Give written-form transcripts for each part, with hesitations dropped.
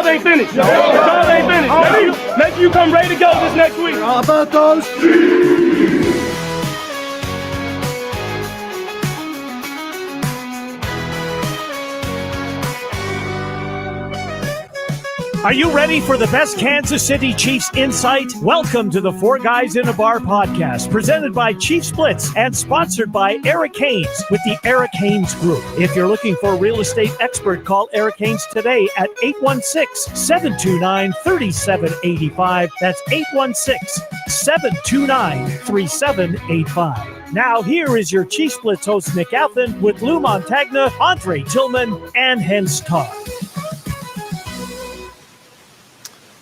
job ain't finished. The job ain't finished. Make sure you come ready to go this next week. How about those? Are you ready for the best Kansas City Chiefs insight? Welcome to the Four Guys in a Bar podcast, presented by Chiefs Blitz and sponsored by Eric Haynes with the Eric Haynes Group. If you're looking for a real estate expert, call Eric Haynes today at 816-729-3785. That's 816-729-3785. Now, here is your Chiefs Blitz host, Nick Athan, with Lou Montagna, Andre Tillman, and Hense Todd.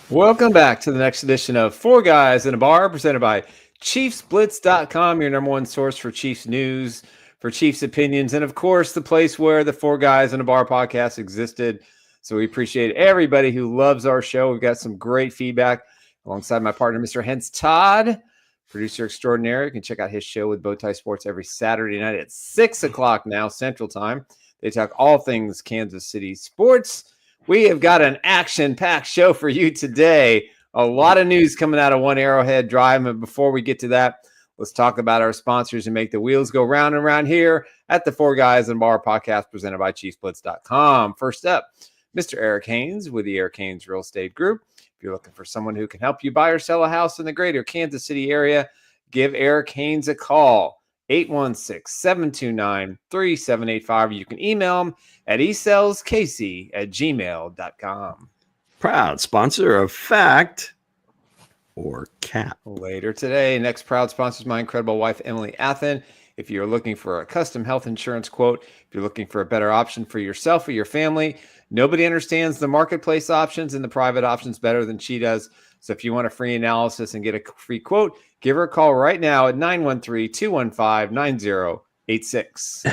Welcome back to the next edition of Four Guys in a Bar, presented by ChiefsBlitz.com, your number one source for Chiefs news, for Chiefs opinions, and of course, the place where the Four Guys in a Bar podcast existed. So we appreciate everybody who loves our show. We've got some great feedback alongside my partner, Mr. Hense Todd, producer extraordinaire. You can check out his show with Bowtie Sports every Saturday night at 6 o'clock now, Central Time. They talk all things Kansas City sports. We have got an action-packed show for you today. A lot of news coming out of One Arrowhead Drive. And before we get to that, let's talk about our sponsors and make the wheels go round and round here at the Four Guys in a Bar podcast presented by ChiefsBlitz.com. First up, Mr. Eric Haynes with the Eric Haynes Real Estate Group. If you're looking for someone who can help you buy or sell a house in the greater Kansas City area, give Eric Haynes a call. 816-729-3785. You can email him at esellskc@gmail.com. Proud sponsor of Fact or Cap. Later today, next proud sponsor is my incredible wife, Emily Athan. If you're looking for a custom health insurance quote, if you're looking for a better option for yourself or your family, nobody understands the marketplace options and the private options better than she does. So if you want a free analysis and get a free quote, give her a call right now at 913-215-9086.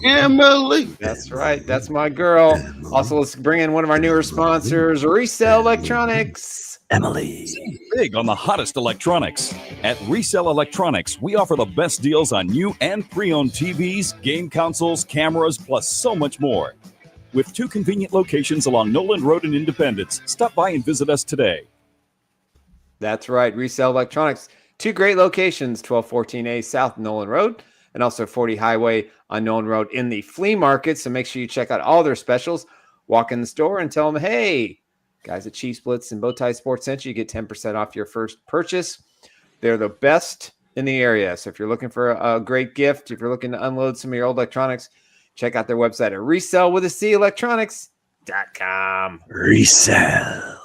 Emily. That's right. That's my girl. Emily. Also, let's bring in one of our newer sponsors, Resell Electronics. Emily. Big on the hottest electronics. At Resell Electronics, we offer the best deals on new and pre-owned TVs, game consoles, cameras, plus so much more. With 2 convenient locations along Noland Road in Independence. Stop by and visit us today. That's right. Resell Electronics. 2 great locations, 1214A South Noland Road and also 40 Highway on Noland Road in the flea market. So make sure you check out all their specials. Walk in the store and tell them, hey, guys at Chiefs Blitz and Bowtie Sports sent you. Get 10% off your first purchase. They're the best in the area. So if you're looking for a great gift, if you're looking to unload some of your old electronics, check out their website at resellwithacelectronics.com. Resell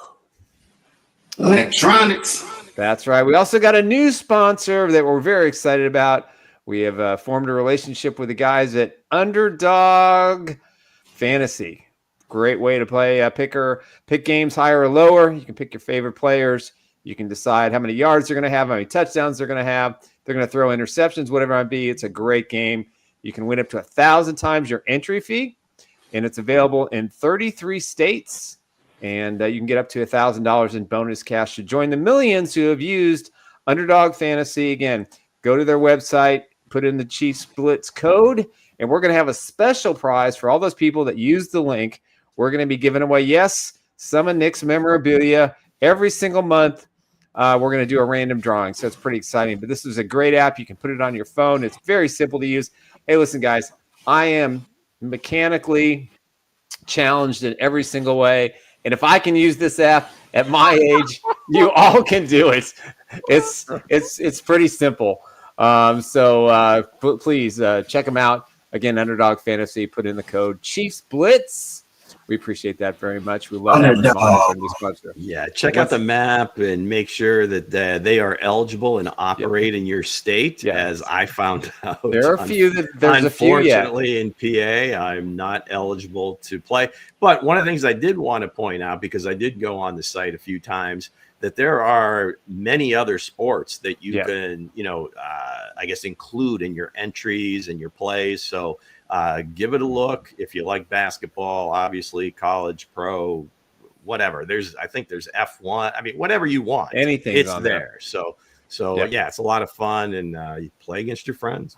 Electronics. That's right. We also got a new sponsor that we're very excited about. We have formed a relationship with the guys at Underdog Fantasy. Great way to play pick games higher or lower. You can pick your favorite players. You can decide how many yards they're going to have, how many touchdowns they're going to have. They're going to throw interceptions, whatever it might be. It's a great game. You can win up to 1,000 times your entry fee, and it's available in 33 states. And you can get up to $1,000 in bonus cash to join the millions who have used Underdog Fantasy. Again, go to their website, put in the Chiefs Blitz code, and we're going to have a special prize for all those people that use the link. We're going to be giving away, yes, some of Nick's memorabilia every single month. We're going to do a random drawing, so it's pretty exciting. But this is a great app. You can put it on your phone. It's very simple to use. Hey, listen, guys, I am mechanically challenged in every single way. And if I can use this app at my age, you all can do it. It's pretty simple. So please check them out. Again, Underdog Fantasy, put in the code Chiefs Blitz. We appreciate that very much. We love that. Yeah, check out the map and make sure that they are eligible and operate in your state, as I found out. There are a few there's unfortunately in PA, I'm not eligible to play. But one of the things I did want to point out, because I did go on the site a few times, that there are many other sports that you can, I guess, include in your entries and your plays. So give it a look. If you like basketball, obviously college, pro, whatever. I think there's F1. I mean, whatever you want, anything, it's there. So yeah, it's a lot of fun, and you play against your friends.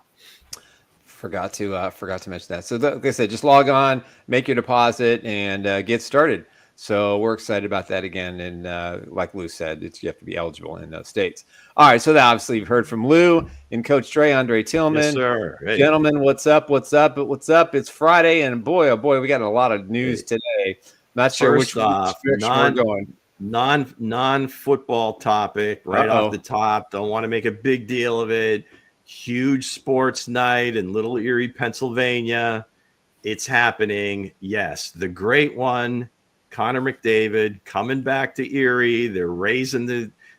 Forgot to mention that. So like I said, just log on, make your deposit, and get started. So we're excited about that again. And like Lou said, you have to be eligible in those states. All right. So that obviously you've heard from Lou and Coach Dre, Andre Tillman. Yes, sir. Hey. Gentlemen, what's up? What's up? What's up? It's Friday, and boy, oh boy, we got a lot of news today. Not sure which we're going. Non-football topic right off the top. Don't want to make a big deal of it. Huge sports night in Little Erie, Pennsylvania. It's happening. Yes, the great one, Connor McDavid, coming back to Erie. They're raising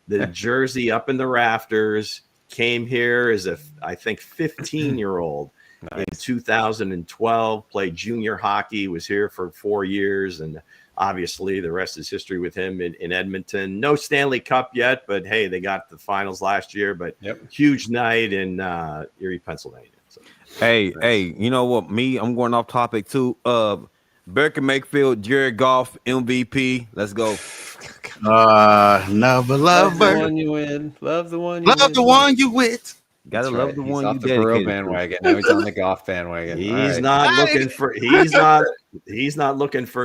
the jersey up in the rafters. Came here as I think 15-year-old in 2012. Played junior hockey. Was here for 4 years, and obviously the rest is history with him in Edmonton. No Stanley Cup yet, but hey, they got the finals last year. But huge night in Erie, Pennsylvania. So. Hey, you know what? I'm going off topic too. Baker Mayfield, Jared Goff, MVP. Let's go. Never love the one you win. Love the one you with. Gotta love the one you dedicated. He's off the Burrow bandwagon. Now he's on the Goff bandwagon. He's not looking for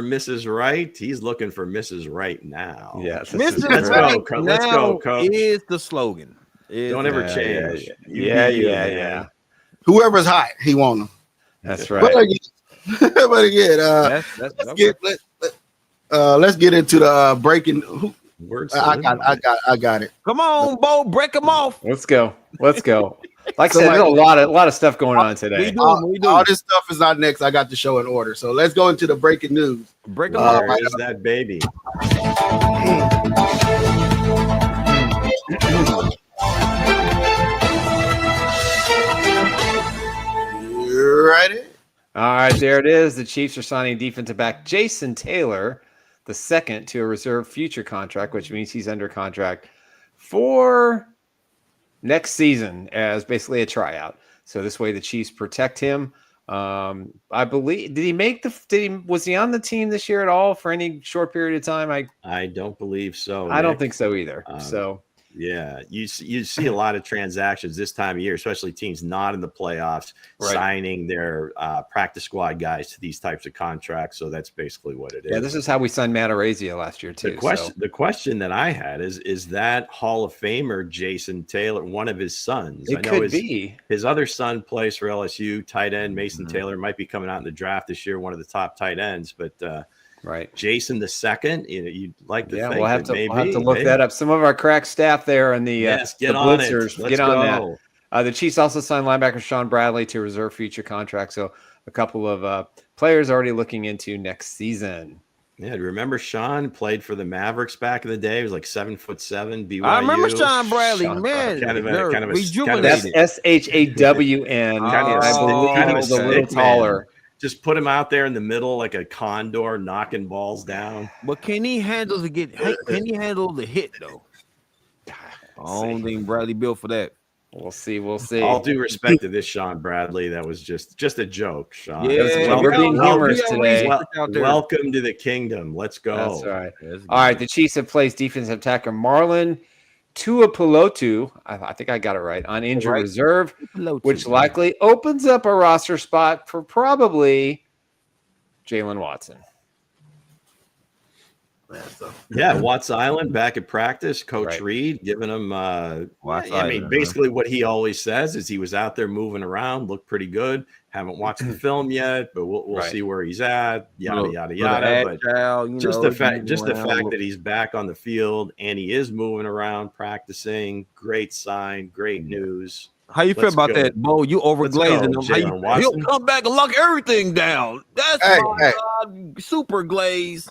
Mrs. Right. He's looking for Mrs. Right now. Yes. Mrs. Let's Right go, Coach. Is the slogan. Don't ever change. Yeah. Whoever's hot, he want them. That's right. But again, let's get into the breaking. I got it. Come on, Bo, break them off. Let's go. Like I said, there's a lot of stuff going on today. We do. All this stuff is not next. I got the show in order. So let's go into the breaking news. Break them off. Where's that baby? You ready? All right, there it is. The Chiefs are signing defensive back Jason Taylor, the second, to a reserve future contract, which means he's under contract for next season as basically a tryout. So this way the Chiefs protect him. I believe, was he on the team this year at all for any short period of time? I don't believe so. I don't think so either. Yeah, you see a lot of transactions this time of year, especially teams not in the playoffs, signing their practice squad guys to these types of contracts. So that's basically what it is. Yeah, this is how we signed Matt Araiza last year too. The question that I had is that Hall of Famer Jason Taylor one of his sons? It could be. His other son plays for LSU, tight end Mason Taylor, might be coming out in the draft this year, one of the top tight ends, but Jason the second, you'd like to think we'll have to look that up. Some of our crack staff there and the blitzers get on that. The Chiefs also signed linebacker Sean Bradley to reserve future contract. So a couple of players already looking into next season. Yeah, remember Sean played for the Mavericks back in the day? He was like 7'7" BYU. I remember Sean Bradley, man. Kind of rejuvenated. That's SHAWN. I believe he was a little taller. Just put him out there in the middle like a condor, knocking balls down. But can he handle the hit though? I don't think Bradley built for that. We'll see. All due respect to this Sean Bradley, that was just a joke, Sean. Yeah, we're being humorous today. Welcome to the kingdom. Let's go. That's right. All right, the Chiefs have placed defensive attacker Marlon Tuipulotu, I think I got it right, on injured reserve, which likely opens up a roster spot for probably Jalen Watson. Yeah, Watts Island back at practice. Coach Reed giving him, basically what he always says is he was out there moving around, looked pretty good. Haven't watched the film yet, but we'll see where he's at. Yada yada yada. But just the fact that he's back on the field and he is moving around, practicing, great sign, great news. How you feel about that, Bo? You overglazing him. He'll come back and lock everything down. That's super glaze.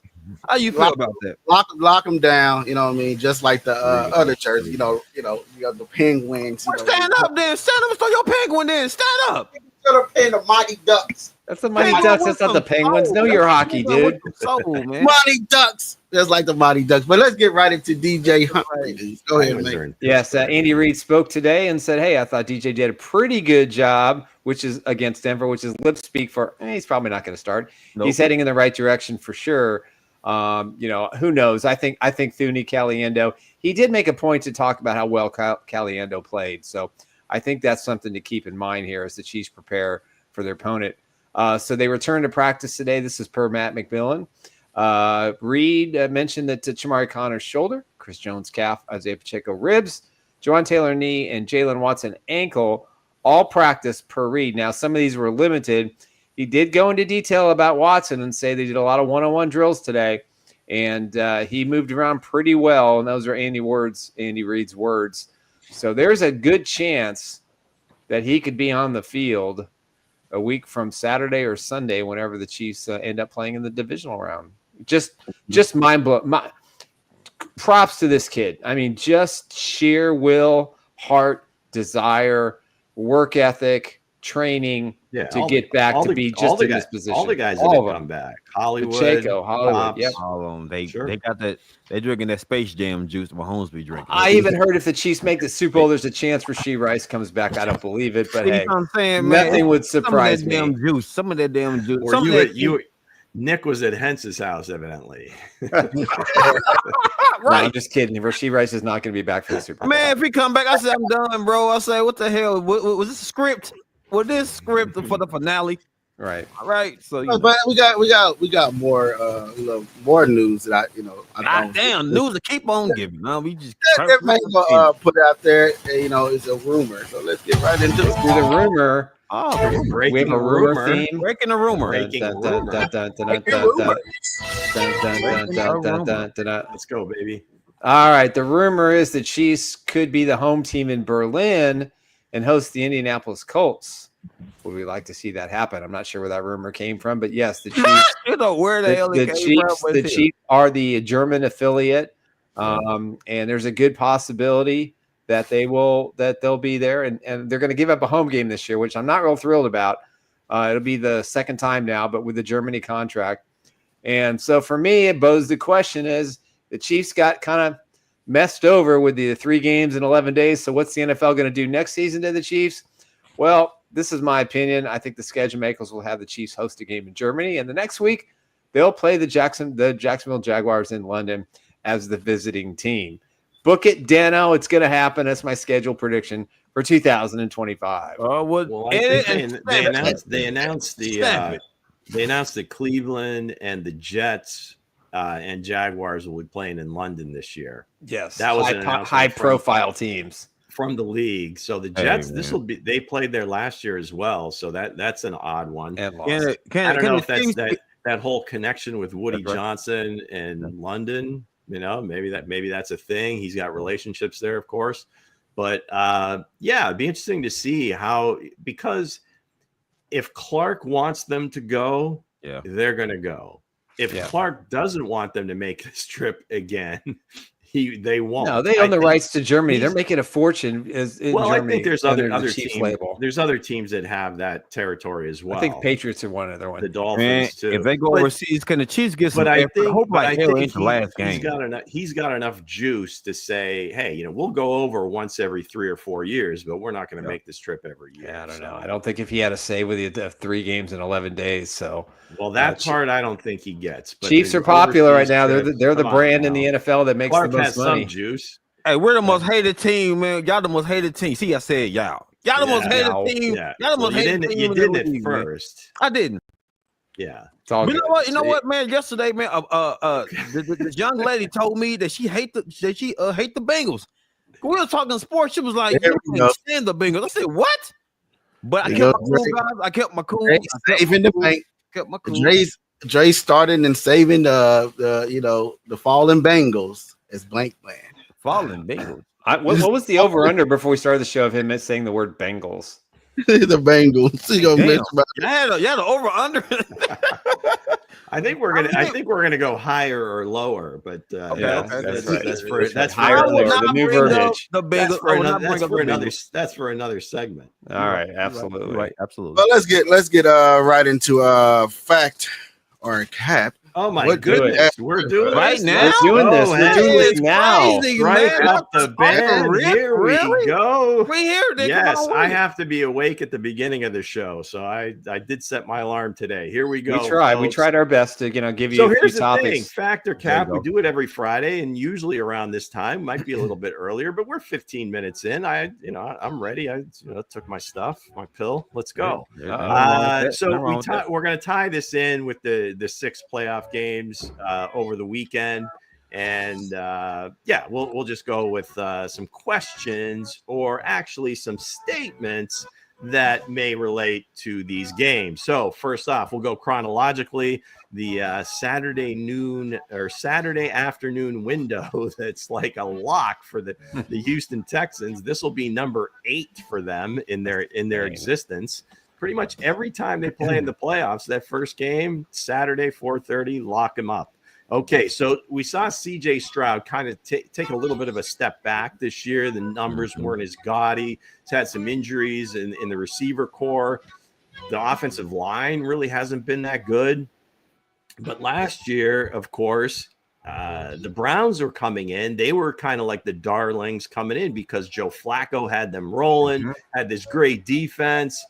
How you feel about that? Lock them down, you know what I mean? Just like the other church, you know, the Penguins. Stand up then. Stand up and start your Penguin then. Stand up. The Mighty Ducks. That's the Mighty Ducks. That's not the Penguins. Know your hockey, dude. Mighty Ducks. Just like the Mighty Ducks. But let's get right into DJ Hunt. Go ahead, man. Yes, Andy Reid spoke today and said, hey, I thought DJ did a pretty good job, which is against Denver, which is lip speak for he's probably not going to start. Nope. He's heading in the right direction for sure. Who knows? I think Thune Caliendo, he did make a point to talk about how well Caliendo played. So I think that's something to keep in mind here as the Chiefs prepare for their opponent. So they returned to practice today. This is per Matt McMillan. Reed mentioned that Chamari Connor's shoulder, Chris Jones calf, Isaiah Pacheco ribs, Juwan Taylor knee, and Jalen Watson ankle all practice per Reed. Now, some of these were limited. He did go into detail about Watson and say they did a lot of one-on-one drills today, and he moved around pretty well, and those are Andy Reid's words. So there's a good chance that he could be on the field a week from Saturday or Sunday whenever the Chiefs end up playing in the divisional round. Just mind-blowing. Props to this kid. I mean, just sheer will, heart, desire, work ethic, training to get back to be just in this position. All the guys that have come back. Hollywood. Yep. All of them. They got that. They're drinking that Space Jam juice Mahomes be drinking. I even heard if the Chiefs make the Super Bowl, there's a chance Rasheed Rice comes back. I don't believe it, but hey, I'm saying, nothing would surprise me. Some of that damn juice. Or Nick was at Hense's house, evidently. Right. No, I'm just kidding. Rasheed Rice is not going to be back for the Super Bowl. Man, if he come back, I said, I'm done, bro. I say, what the hell? Was this a script? Was this script for the finale? Right. All right. So, but we got more, more news that damn news to keep on giving. No, we just everybody put it out there. It's a rumor. So let's get right into it. The rumor. Oh, we have a rumor theme. Breaking the rumor. Let's go, baby. All right. The rumor is the Chiefs could be the home team in Berlin and host the Indianapolis Colts. Would we like to see that happen? I'm not sure where that rumor came from, but yes, the Chiefs. Where the Chiefs are the German affiliate, and there's a good possibility that they'll be there, and they're going to give up a home game this year, which I'm not real thrilled about. It'll be the second time now, but with the Germany contract. And so for me, it poses the question is the Chiefs got kind of messed over with the 3 games in 11 days. So what's the NFL going to do next season to the Chiefs? Well, this is my opinion. I think the schedule makers will have the Chiefs host a game in Germany, and the next week they'll play the Jacksonville Jaguars in London as the visiting team. Book it, Dano. It's going to happen. That's my schedule prediction for 2025. They announced that Cleveland and the Jets and Jaguars will be playing in London this year. Yes, that was high-profile teams from the league. So the Jets, they played there last year as well. So that's an odd one. And lost. I don't know if that's that whole connection with Woody Johnson and London. Maybe that's a thing. He's got relationships there, of course. But it'd be interesting to see because if Clark wants them to go, they're going to go. If Clark doesn't want them to make this trip again, they won't. No, they own the rights to Germany. They're making a fortune in Germany. I think there's other teams. Label. There's other teams that have that territory as well. I think Patriots are one other one. The Dolphins too. If they go overseas, can the Chiefs get some? I think the last game. He's got enough juice to say, hey, we'll go over once every 3 or 4 years, but we're not going to make this trip every year. Yeah, I don't know. I don't think if he had a say with the 3 games in 11 days. So that part I don't think he gets. But Chiefs are popular right now. They're the brand in the NFL that makes Clark the most has money. Some juice. Hey, we're the most hated team, man. Y'all the most hated team. See, I said y'all. Y'all the most hated team. Yeah. Y'all the most hated team. You did it first. Man. I didn't. Yeah. You know what, man? Yesterday, man, this young lady told me that she hate the Bengals. We were talking sports. She was like, "You can't stand the Bengals." I said, "What?" But I kept my cool, guys. I kept my cool. Saving the bank. Kept my cool. Dre started and saving the fallen Bengals as blank man. Fallen Bengals. What was the over under before we started the show of him saying the word Bengals? The Bengals. Yeah, the over under. I think we're gonna go higher or lower, but that's for higher or lower. The new verbiage. The Bengals. That's for another segment. All right, absolutely, right, absolutely. But let's get right into fact or cap. Oh my We're goodness, good. we're doing Right this. now? Let's We're doing go, this. We're Hense. doing this now. Crazy, Right man. up the band. Here we go. We here. They Yes, come on I with it. have to be awake at the beginning of the show, so I did set my alarm today. Here we go. We tried. We folks. tried our best to give you So a few here's the topics. thing: Factor Cap. We do it every Friday, and usually around this time. Might be a little bit earlier, but we're 15 minutes in. I'm ready. I took my stuff, my pill. Let's go. So we're going to tie this in with the 6 playoff games over the weekend, and we'll just go with some questions, or actually some statements that may relate to these games. So first off, we'll go chronologically. The Saturday afternoon window that's like a lock for the Houston Texans. This will be number 8 for them in their existence. Pretty much every time they play in the playoffs, that first game, Saturday, 4:30, lock them up. Okay, so we saw CJ Stroud kind of take a little bit of a step back this year. The numbers weren't as gaudy. He's had some injuries in the receiver core. The offensive line really hasn't been that good. But last year, of course, the Browns were coming in. They were kind of like the darlings coming in because Joe Flacco had them rolling, had this great defense.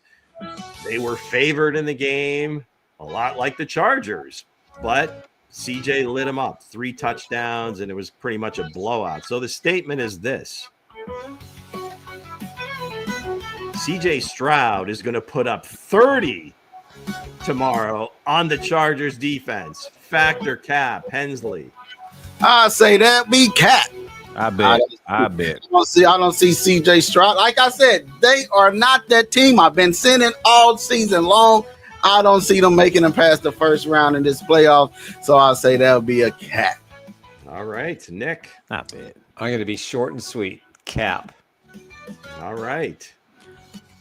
They were favored in the game, a lot like the Chargers. But CJ lit him up, 3 touchdowns, and it was pretty much a blowout. So the statement is this: CJ Stroud is going to put up 30 tomorrow on the Chargers defense. Factor Cap, Hensley. I say that be Cap. I bet. I don't see CJ Stroud. Like I said, they are not that team. I've been saying it all season long. I don't see them making them past the first round in this playoff. So I'll say that'll be a Cap. All right, Nick. Not bad. I'm going to be short and sweet. Cap. All right.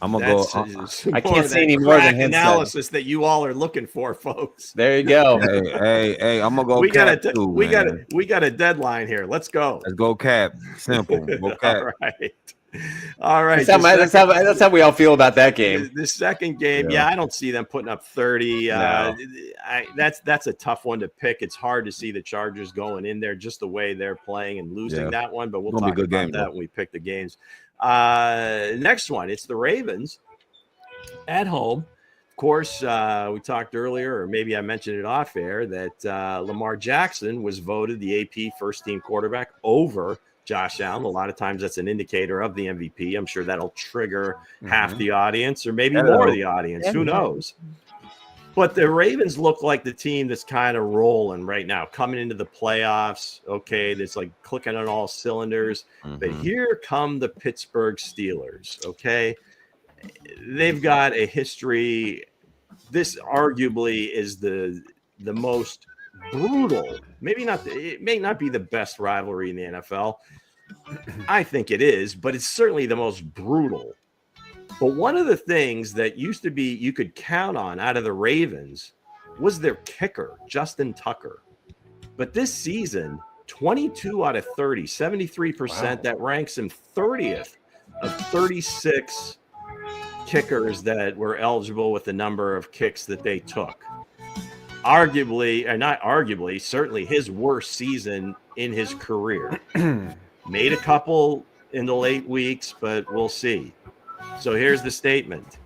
I'm gonna go. I can't see any more than Hense analysis that you all are looking for, folks. There you go. Hey, I'm gonna go. We got a deadline here. Let's go. Let's go, Cap. Simple. Go, Cap. All right. That's how we all feel about that game. The second game, I don't see them putting up 30. No. That's a tough one to pick. It's hard to see the Chargers going in there just the way they're playing and losing that one. But we'll talk about that when we pick the games. Next one, it's the Ravens at home. Of course, we talked earlier, or maybe I mentioned it off air, that Lamar Jackson was voted the AP first team quarterback over Josh Allen. A lot of times that's an indicator of the MVP. I'm sure that'll trigger half the audience, or maybe more of the audience. Who knows? But the Ravens look like the team that's kind of rolling right now, coming into the playoffs. Okay, that's like clicking on all cylinders. But here come the Pittsburgh Steelers. Okay, they've got a history. This arguably is the most brutal. Maybe not. It may not be the best rivalry in the NFL. I think it is, but it's certainly the most brutal. But one of the things that used to be you could count on out of the Ravens was their kicker, Justin Tucker. But this season, 22 out of 30, 73%, wow. That ranks him 30th of 36 kickers that were eligible with the number of kicks that they took. Arguably, or not arguably, certainly his worst season in his career. Made a couple in the late weeks, but we'll see. So here's the statement.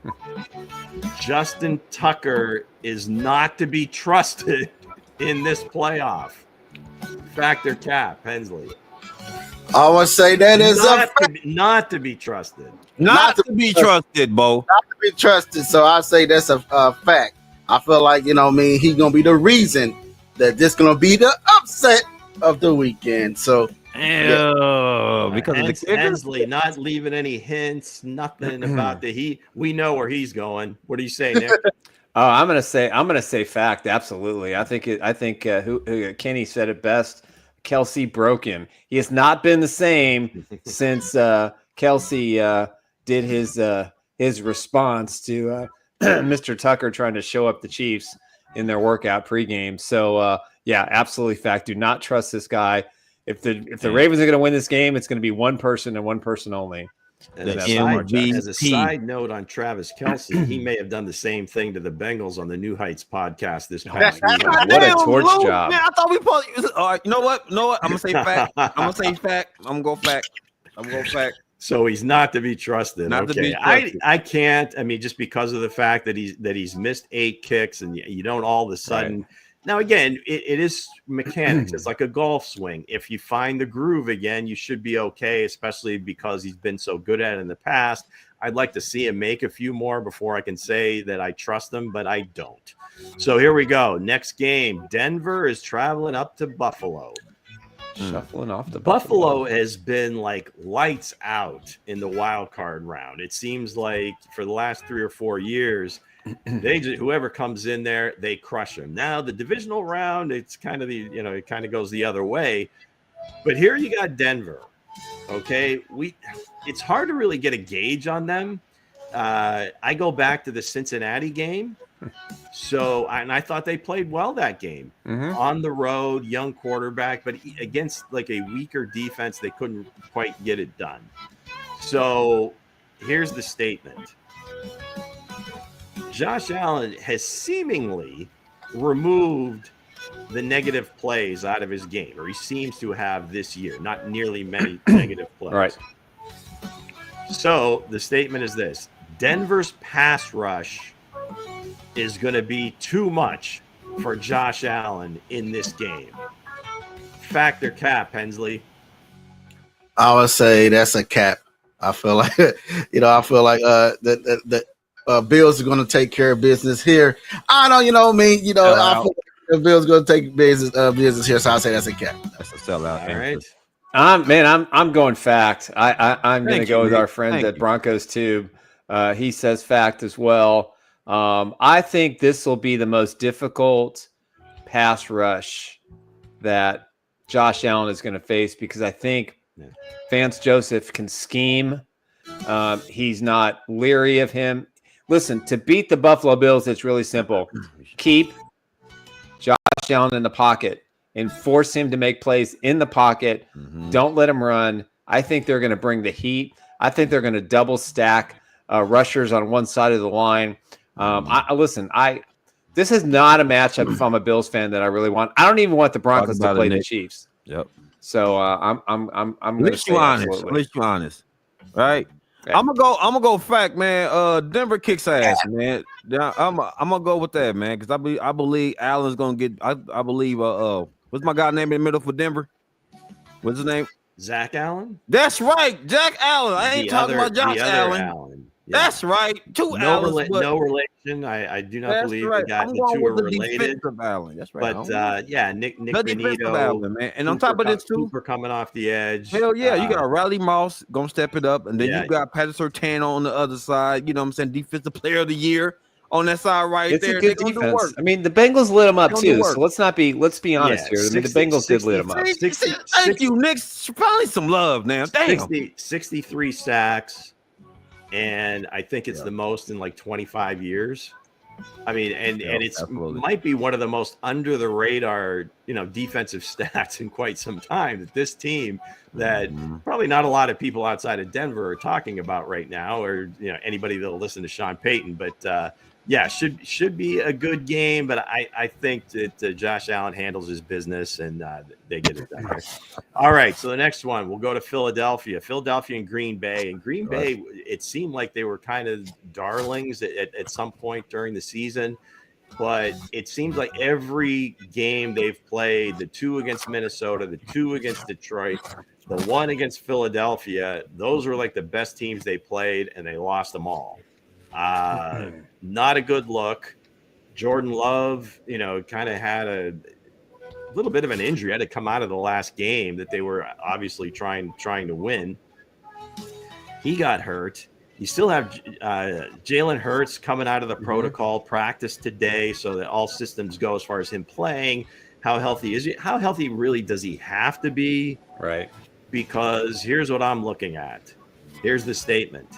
Justin Tucker is not to be trusted in this playoff. Factor Cap, Hensley. I would say that is not to be trusted. Not to be trusted, Bo. Not to be trusted. So I say that's a fact. I feel like, he's going to be the reason that this going to be the upset of the weekend. So, because of the Hensley not leaving any hints, nothing about we know where he's going. What do you say, Nick? I'm gonna say fact. Absolutely. I think Kenny said it best. Kelsey broke him. He has not been the same since Kelsey did his response to Mr. Tucker trying to show up the Chiefs in their workout pregame. So absolutely fact. Do not trust this guy. If the Ravens are going to win this game, it's going to be one person and one person only. And The as a MVP. side note on Travis Kelce, he may have done the same thing to the Bengals on the New Heights podcast this past week. What a Damn, torch Lou, job. Man, I thought we probably. All right, you know what? I'm gonna say fact. I'm gonna go fact. So he's not to be trusted. Not to be trusted. I can't. I mean, just because of the fact that he's missed 8 kicks, and you don't all of a sudden. Right. Now, again, it is mechanics. It's like a golf swing. If you find the groove again, you should be okay, especially because he's been so good at it in the past. I'd like to see him make a few more before I can say that I trust him, but I don't. So here we go. Next game, Denver is traveling up to Buffalo. Shuffling off the Buffalo has been like lights out in the wild card round. It seems like for the last 3 or 4 years, whoever comes in there, they crush them. Now the divisional round, it's kind of it kind of goes the other way. But here you got Denver. Okay, it's hard to really get a gauge on them. I go back to the Cincinnati game. So, and I thought they played well that game on the road, young quarterback, but against like a weaker defense, they couldn't quite get it done. So here's the statement. Josh Allen has seemingly removed the negative plays out of his game, or he seems to have this year, not nearly many negative plays. Right. So the statement is this: Denver's pass rush is going to be too much for Josh Allen in this game. Fact or cap, Hensley? I would say that's a cap. I feel like the Bills are going to take care of business here. I don't, I feel like the Bills are going to take business here, so I'll say that's a cap. That's a sellout. All right. I'm going fact. I'm going to go with our friend at Broncos Tube. He says fact as well. I think this will be the most difficult pass rush that Josh Allen is going to face because I think Vance Joseph can scheme. He's not leery of him. Listen, to beat the Buffalo Bills, it's really simple. Keep Josh Allen in the pocket and force him to make plays in the pocket. Don't let him run. I think they're going to bring the heat. I think they're going to double stack rushers on one side of the line. This is not a matchup if I'm a Bills fan that I really want. I don't even want the Broncos to play the Chiefs. Yep. So I'm going to say honest. At least you honest, right? Yeah. I'm gonna go fact, man. Denver kicks ass, man. I'm gonna go with that, man, because I believe Allen's gonna get. I believe what's my guy name in the middle for Denver? What's his name? Zach Allen. That's right, Jack Allen. I ain't talking about Josh Allen. Yeah. That's right. No relation. I do not believe the two are related. Allen. That's right. But Nick Benito, Allen, man. And on top of this too, Cooper coming off the edge. Hell yeah, you got Riley Moss gonna step it up, and then you got Patrick Surtain on the other side. You know what I'm saying? Defensive Player of the Year on that side right there. It's a good defense. I mean, the Bengals lit them up too. So let's be honest here. I mean, the Bengals did lit them up. Thank you, Nick. Finally, some love now. Damn. 63 sacks. And I think it's the most in like 25 years. I mean, and it's might be one of the most under the radar, defensive stats in quite some time that this team that probably not a lot of people outside of Denver are talking about right now, or anybody that'll listen to Sean Payton. But should be a good game. But I think that Josh Allen handles his business and they get it done. All right, so the next one, we'll go to Philadelphia and Green Bay. And Green Bay, it seemed like they were kind of darlings at some point during the season. But it seems like every game they've played, the 2 against Minnesota, the 2 against Detroit, the 1 against Philadelphia, those were like the best teams they played, and they lost them all. Not a good look. Jordan Love, kind of had a little bit of an injury. Had to come out of the last game that they were obviously trying to win. He got hurt. You still have Jalen Hurts coming out of the protocol, practice today, so that all systems go as far as him playing. How healthy is he? How healthy really does he have to be? Right. Because here's what I'm looking at. Here's the statement.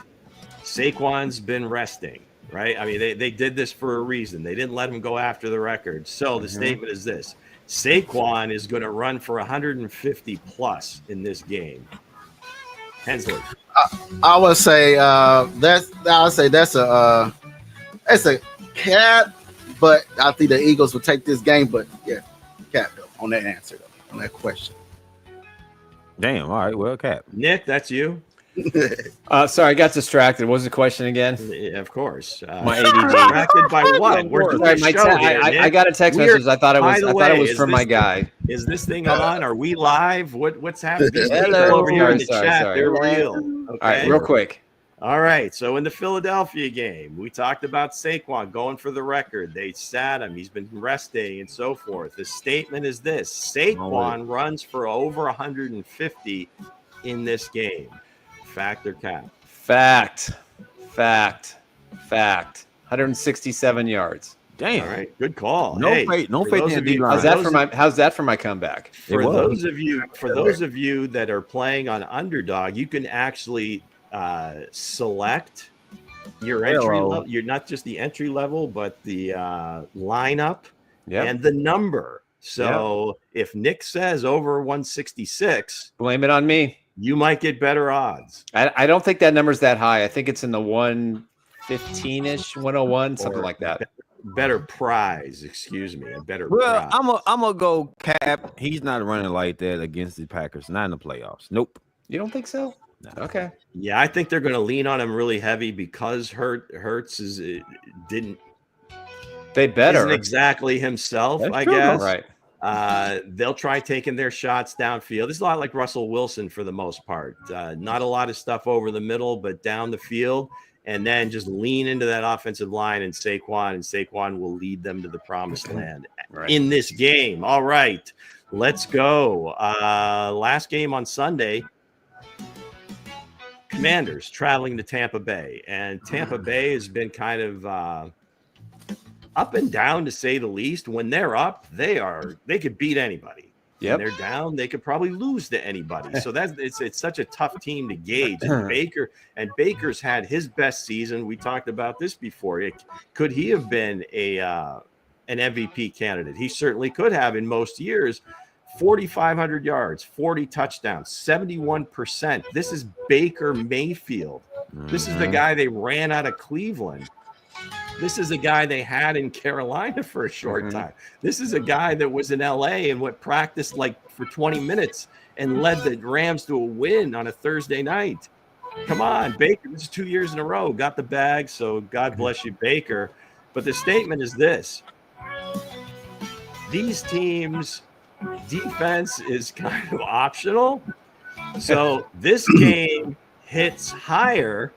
Saquon's been resting, right? I mean, they did this for a reason. They didn't let him go after the record. So the statement is this. Saquon is going to run for 150 plus in this game. Hensley. I would say that's a cap, but I think the Eagles will take this game. But yeah, cap though, on that answer though, on that question. Damn. All right. Well, cap. Nick, that's you. Sorry, I got distracted. What was the question again? Yeah, of course. My ADD. Distracted by what? We're doing a show here, Nick. I got a text message. I thought it was from my thing, guy. Is this thing on? Are we live? What's happening? These people Hello. over here in the Sorry. chat, they're real. Okay? All right, real quick. All right. So in the Philadelphia game, we talked about Saquon going for the record. They sat him. He's been resting and so forth. The statement is this: Saquon runs for over 150 in this game. Fact or cap? Fact. 167 yards. Damn. All right. Good call. No faith in D line. How's that for my comeback? For those of you that are playing on Underdog, you can actually select your entry level. You're not just the entry level, but the lineup and the number. So if Nick says over 166, blame it on me. You might get better odds. I don't think that number's that high. I think it's in the 115-ish, 101, something like that. Better prize, excuse me. A better prize. I'm gonna go cap. He's not running like that against the Packers. Not in the playoffs. Nope. You don't think so? No. Okay. Yeah, I think they're going to lean on him really heavy because Hurts isn't exactly himself. That's I true. guess. Right. They'll try taking their shots downfield. This is a lot like Russell Wilson for the most part. Not a lot of stuff over the middle, but down the field, and then just lean into that offensive line and Saquon will lead them to the promised land in this game. All right, let's go. Last game on Sunday. Commanders traveling to Tampa Bay, and Tampa Bay has been kind of up and down, to say the least. When they're up, they could beat anybody. When they're down, they could probably lose to anybody. So it's such a tough team to gauge. And Baker's had his best season. We talked about this before. Could he have been an MVP candidate? He certainly could have in most years. 4,500 yards, 40 touchdowns, 71%. This is Baker Mayfield. This is the guy they ran out of Cleveland. This is a guy they had in Carolina for a short time. This is a guy that was in LA and practiced like for 20 minutes and led the Rams to a win on a Thursday night. Come on, Baker. This is 2 years in a row. Got the bag, so God bless you, Baker. But the statement is this. These teams' defense is kind of optional. So this game hits higher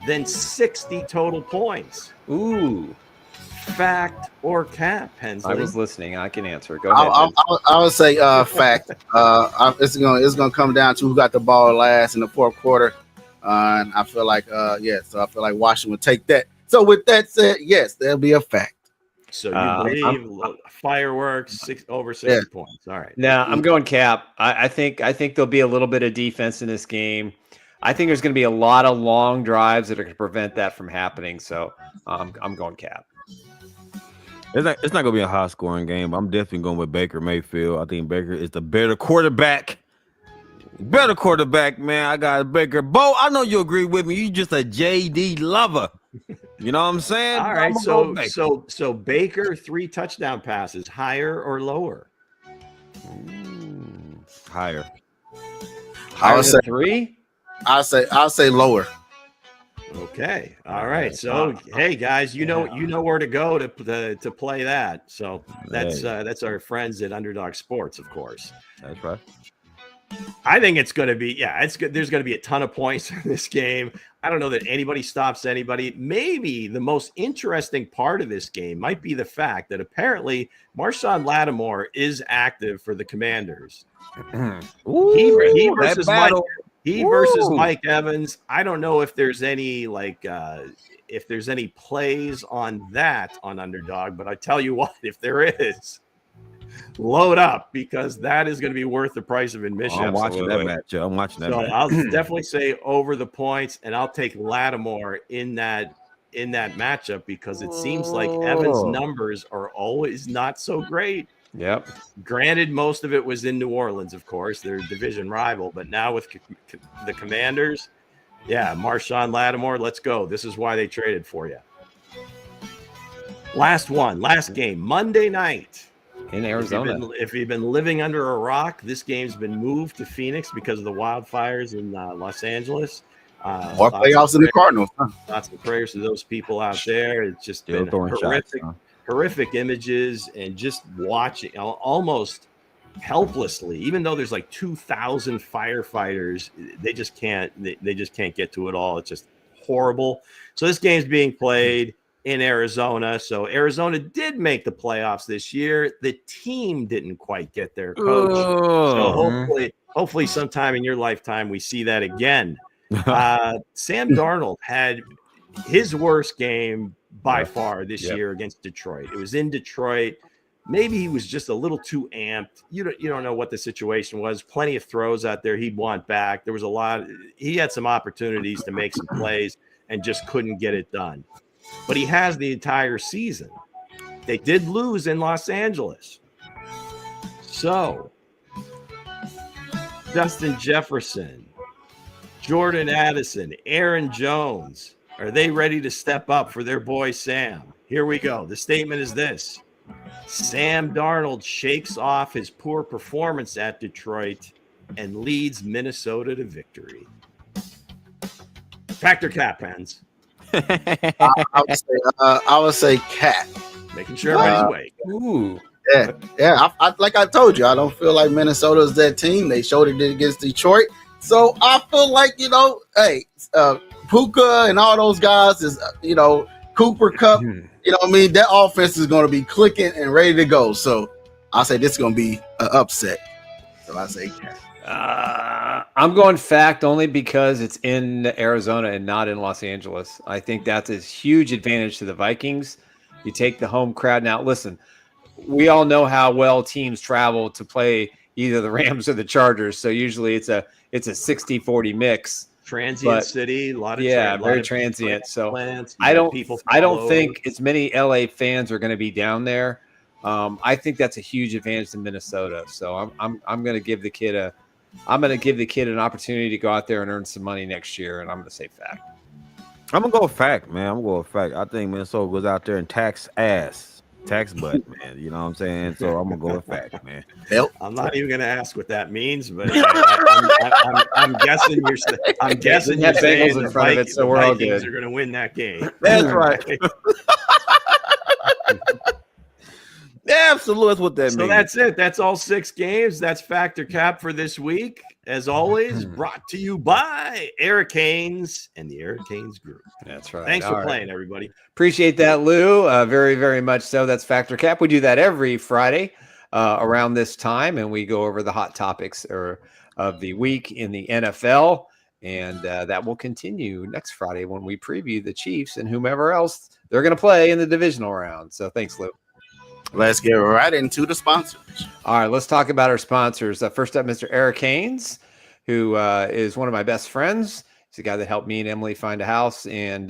than 60 total points. Ooh. Fact or cap, Hensley? I was listening. I can answer. Go ahead. I would say fact. It's gonna come down to who got the ball last in the fourth quarter. And I feel like so I feel like Washington would take that. So with that said, yes, there'll be a fact. So you believe fireworks over 60 points. All right. No, I'm going cap. I think there'll be a little bit of defense in this game. I think there's going to be a lot of long drives that are going to prevent that from happening. So I'm going cap. It's not going to be a high scoring game. But I'm definitely going with Baker Mayfield. I think Baker is the better quarterback. Man. I got Baker. Bo, I know you agree with me. You just a JD lover. You know what I'm saying? All right. So Baker 3 touchdown passes, higher or lower? Higher. I would say 3. I'll say lower. Okay. All right. So hey guys, you know where to go to play that. So that's our friends at Underdog Sports, of course. That's right. I think it's going to be it's good. There's going to be a ton of points in this game. I don't know that anybody stops anybody. Maybe the most interesting part of this game might be the fact that apparently Marshawn Lattimore is active for the Commanders. He versus Mike Evans. I don't know if there's any plays on that on Underdog, but I tell you what, if there is, load up because that is going to be worth the price of admission. I'm watching that match. So I'll definitely say over the points, and I'll take Lattimore in that matchup because it seems like Evans' numbers are always not so great. Yep. Granted, most of it was in New Orleans, of course, their division rival. But now with the Commanders, yeah, Marshawn Lattimore, let's go. This is why they traded for you. Last game, Monday night. In Arizona. If you've been living under a rock, this game's been moved to Phoenix because of the wildfires in Los Angeles. Or playoffs in the Cardinals. Huh? Lots of prayers to those people out there. It's just been horrific images, and just watching almost helplessly, even though there's like 2,000 firefighters, they just can't get to it all. It's just horrible. So this game's being played in Arizona. So Arizona did make the playoffs this year. The team didn't quite get their coach. So hopefully sometime in your lifetime we see that again. Sam Darnold had his worst game by far this year against Detroit. It was in Detroit. Maybe he was just a little too amped. You don't know what the situation was. Plenty of throws out there he'd want back. There was a lot. He had some opportunities to make some plays and just couldn't get it done. But he has the entire season. They did lose in Los Angeles. So, Justin Jefferson, Jordan Addison, Aaron Jones, are they ready to step up for their boy Sam? Here we go. The statement is this: Sam Darnold shakes off his poor performance at Detroit and leads Minnesota to victory. Factor cap, Hans. I would say cat. Making sure everybody's awake. Ooh. Yeah. I like I told you, I don't feel like Minnesota's that team. They showed it against Detroit. So I feel like, hey, Puka and all those guys is, Cooper Kupp, that offense is going to be clicking and ready to go. So I say this is going to be an upset. So I say cat. I'm going fact only because it's in Arizona and not in Los Angeles. I think that's a huge advantage to the Vikings. You take the home crowd. Now, listen, we all know how well teams travel to play either the Rams or the Chargers. So usually it's a 60-40 mix. Transient city, a lot of very transient. So I don't think as many LA fans are going to be down there. I think that's a huge advantage to Minnesota. So I'm going to give the kid an opportunity to go out there and earn some money next year, and I'm going to say fact. I'm going to go with fact, man. I'm going to go with fact. I think Minnesota goes out there and tax butt, man. You know what I'm saying? So I'm going to go with fact, man. I'm not even going to ask what that means, but I'm guessing you're saying in front of it, so we're all good. Are going to win that game. That's right. Absolutely, that's what that means. So that's it. That's all 6 games. That's Factor Cap for this week. As always, brought to you by Eric Haynes and the Eric Haynes Group. That's right. Thanks for playing, everybody. Appreciate that, Lou. Very, very much so. That's Factor Cap. We do that every Friday around this time, and we go over the hot topics of the week in the NFL. And that will continue next Friday when we preview the Chiefs and whomever else they're going to play in the divisional round. So thanks, Lou. Let's get right into the sponsors. All right, let's talk about our sponsors. First up, Mr. Eric Haynes, who is one of my best friends. He's the guy that helped me and Emily find a house and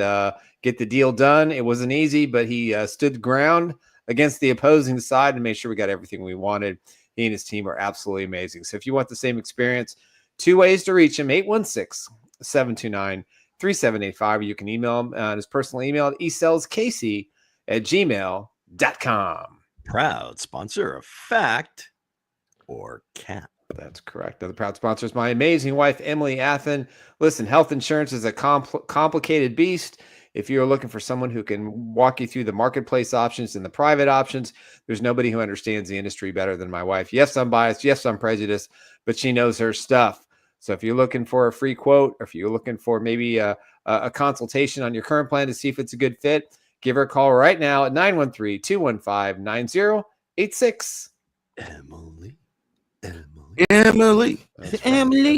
get the deal done. It wasn't easy, but he stood ground against the opposing side and made sure we got everything we wanted. He and his team are absolutely amazing. So if you want the same experience, 2 ways to reach him: 816-729-3785. Or you can email him on his personal email at esellskc@gmail.com. Proud sponsor of Fact or Cap. That's correct. The proud sponsor is my amazing wife, Emily Athan. Listen, health insurance is a complicated beast. If you're looking for someone who can walk you through the marketplace options and the private options, there's nobody who understands the industry better than my wife. Yes, I'm biased. Yes, I'm prejudiced, but she knows her stuff. So if you're looking for a free quote, or if you're looking for maybe a consultation on your current plan to see if it's a good fit, give her a call right now at 913-215-9086. Emily.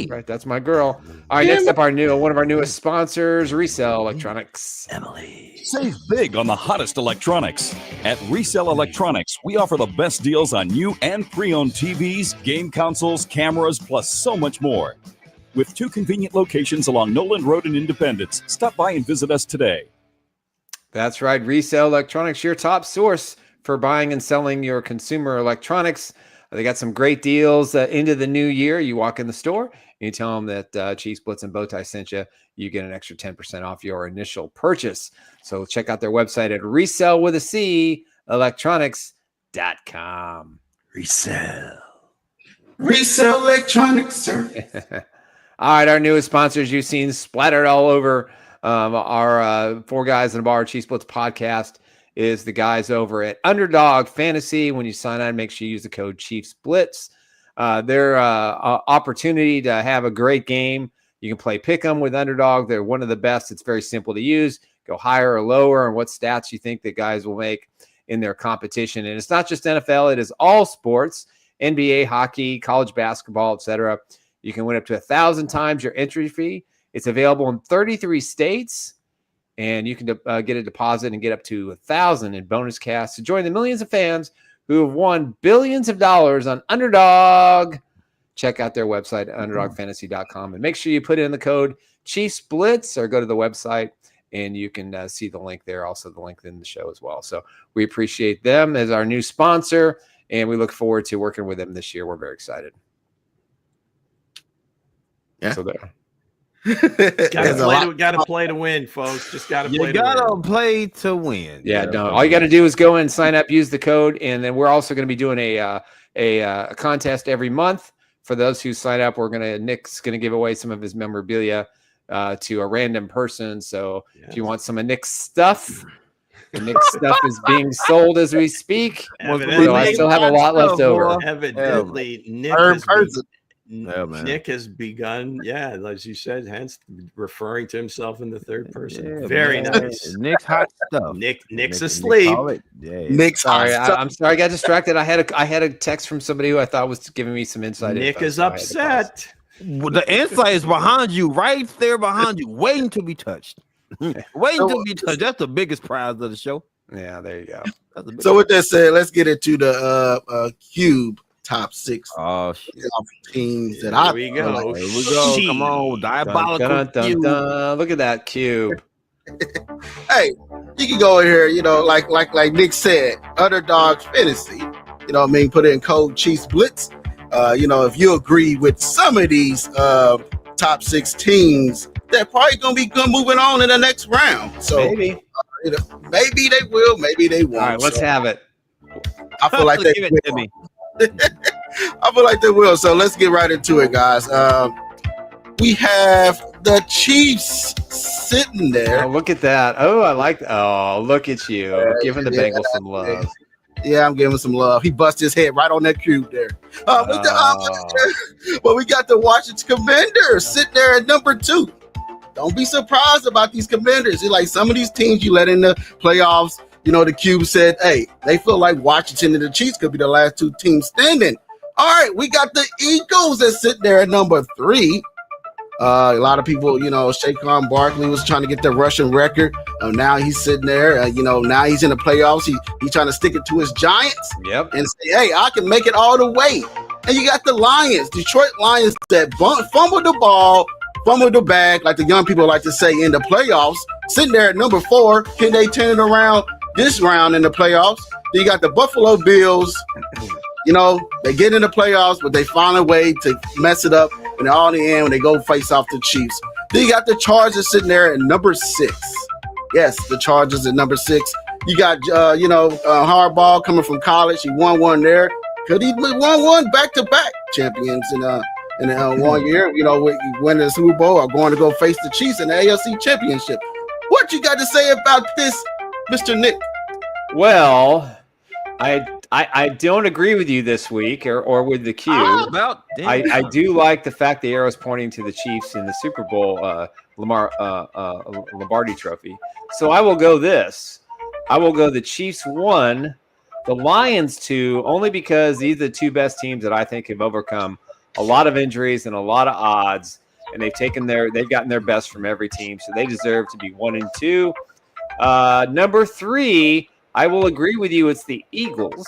Right. That's my girl. All right. Next up, one of our newest sponsors, Resell Electronics. Emily. Save big on the hottest electronics. At Resell Electronics, we offer the best deals on new and pre-owned TVs, game consoles, cameras, plus so much more. With 2 convenient locations along Noland Road in Independence. Stop by and visit us today. That's right. Resell Electronics, your top source for buying and selling your consumer electronics. They got some great deals into the new year. You walk in the store and you tell them that Chiefs Blitz and Bowtie sent you. You get an extra 10% off your initial purchase. So check out their website at resellwithacelectronics.com. Resell electronics, sir. All right, our newest sponsors you've seen splattered all over our Four Guys in a Bar Chiefs Blitz podcast is the guys over at Underdog Fantasy. When you sign on, make sure you use the code Chiefs Blitz. Their opportunity to have a great game. You can play Pick'em with Underdog. They're one of the best. It's very simple to use. Go higher or lower and what stats you think the guys will make in their competition. And it's not just NFL. It is all sports, NBA, hockey, college basketball, etc. You can win up to 1,000 times your entry fee. It's available in 33 states, and you can get a deposit and get up to 1,000 in bonus cash to join the millions of fans who have won billions of dollars on Underdog. Check out their website, underdogfantasy.com, and make sure you put in the code Chiefs Blitz or go to the website, and you can see the link there, also the link in the show as well. So we appreciate them as our new sponsor, and we look forward to working with them this year. We're very excited. Yeah. So there. Gotta play to win, folks. Just gotta play. You gotta play to win. Yeah, no. All you got to do is go in, sign up, use the code, and then we're also going to be doing a contest every month for those who sign up. Nick's gonna give away some of his memorabilia to a random person. So if you want some of Nick's stuff, Nick's stuff is being sold as we speak. So I still have a lot left over. Evidently, Nick has begun, as you said, hence referring to himself in the third person. Yeah, very man. nice. Nick's hot stuff. Nick's asleep. Nick's sorry, I'm sorry, I got distracted. I had a text from somebody who I thought was giving me some insight. Nick is upset. Well, the insight is behind you, right there behind you, waiting to be touched. Waiting to be touched. That's the biggest prize of the show. Yeah, there you go. So with that said, let's get into the Cube top 6 teams that Here we go. like. Here we go. Come on, diabolical. Dun, dun, dun, dun. Look at that cube. Hey, you can go in here, like Nick said, Underdog Fantasy. You know what I mean? Put in code Chiefs Blitz. If you agree with some of these top 6 teams, they're probably gonna be good moving on in the next round. So Maybe. Maybe they will, maybe they won't. All right, let's have it. I feel like they give it to me. I feel like they will. So let's get right into it, guys. We have the Chiefs sitting there. Oh, look at that. Oh, I like that. Oh, look at you. Giving the Bengals some love. Yeah, I'm giving some love. He busted his head right on that cube there. But we got the Washington Commanders sitting there at number 2. Don't be surprised about these Commanders. It's like some of these teams you let in the playoffs. The Cube said, hey, they feel like Washington and the Chiefs could be the last 2 teams standing. All right, we got the Eagles that sit there at number 3. A lot of people, Saquon Barkley was trying to get the rushing record. Now he's sitting there. Now he's in the playoffs. He's trying to stick it to his Giants. Yep. And say, hey, I can make it all the way. And you got the Lions, Detroit Lions, that fumbled the ball, fumbled the bag, like the young people like to say in the playoffs. Sitting there at number 4. Can they turn it around this round in the playoffs? Then you got the Buffalo Bills. They get in the playoffs, but they find a way to mess it up. And all in the end, when they go face off the Chiefs. Then you got the Chargers sitting there at number 6. Yes, the Chargers at number 6. You got, Harbaugh coming from college. He won one there. Could he won one back-to-back champions in 1 year? Winning the Super Bowl or going to go face the Chiefs in the AFC Championship. What you got to say about this, Mr. Nick? Well, I don't agree with you this week or with the Cube. I do like the fact the arrow's pointing to the Chiefs in the Super Bowl Lombardi Trophy. So I will go this. I will go the Chiefs 1, the Lions 2, only because these are the 2 best teams that I think have overcome a lot of injuries and a lot of odds, and they've gotten their best from every team, so they deserve to be 1 and 2. Number 3, I will agree with you. It's the Eagles.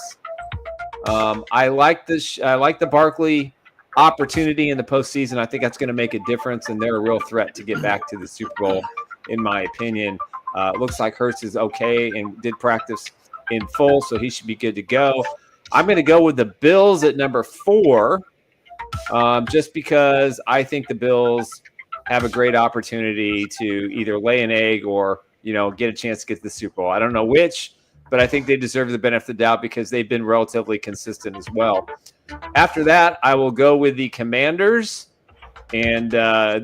I like the Barkley opportunity in the postseason. I think that's going to make a difference, and they're a real threat to get back to the Super Bowl, in my opinion. It looks like Hurts is okay and did practice in full, so he should be good to go. I'm going to go with the Bills at number 4, just because I think the Bills have a great opportunity to either lay an egg or, get a chance to get to the Super Bowl. I don't know which, but I think they deserve the benefit of the doubt because they've been relatively consistent as well. After that, I will go with the Commanders, and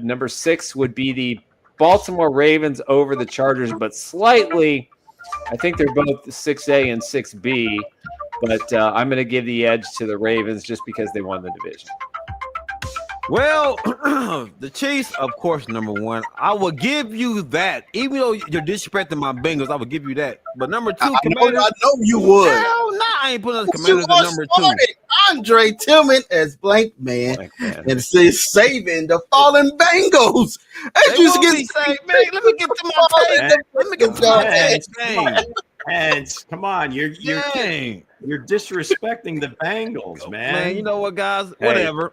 number 6 would be the Baltimore Ravens over the Chargers, but slightly. I think they're both 6A and 6B, but I'm going to give the edge to the Ravens just because they won the division. Well, the Chiefs, of course, number 1. I will give you that. Even though you're disrespecting my Bengals, I will give you that. But number 2, Commanders. I know you would. Hell no, I ain't putting the Commanders at number 2. Andre Tillman as blank man and saving the fallen Bengals. As you get saved, man. Let me get to my page. Let me get to my page. Hands, come on, you're disrespecting the Bengals, man. Man, you know what, guys? Whatever.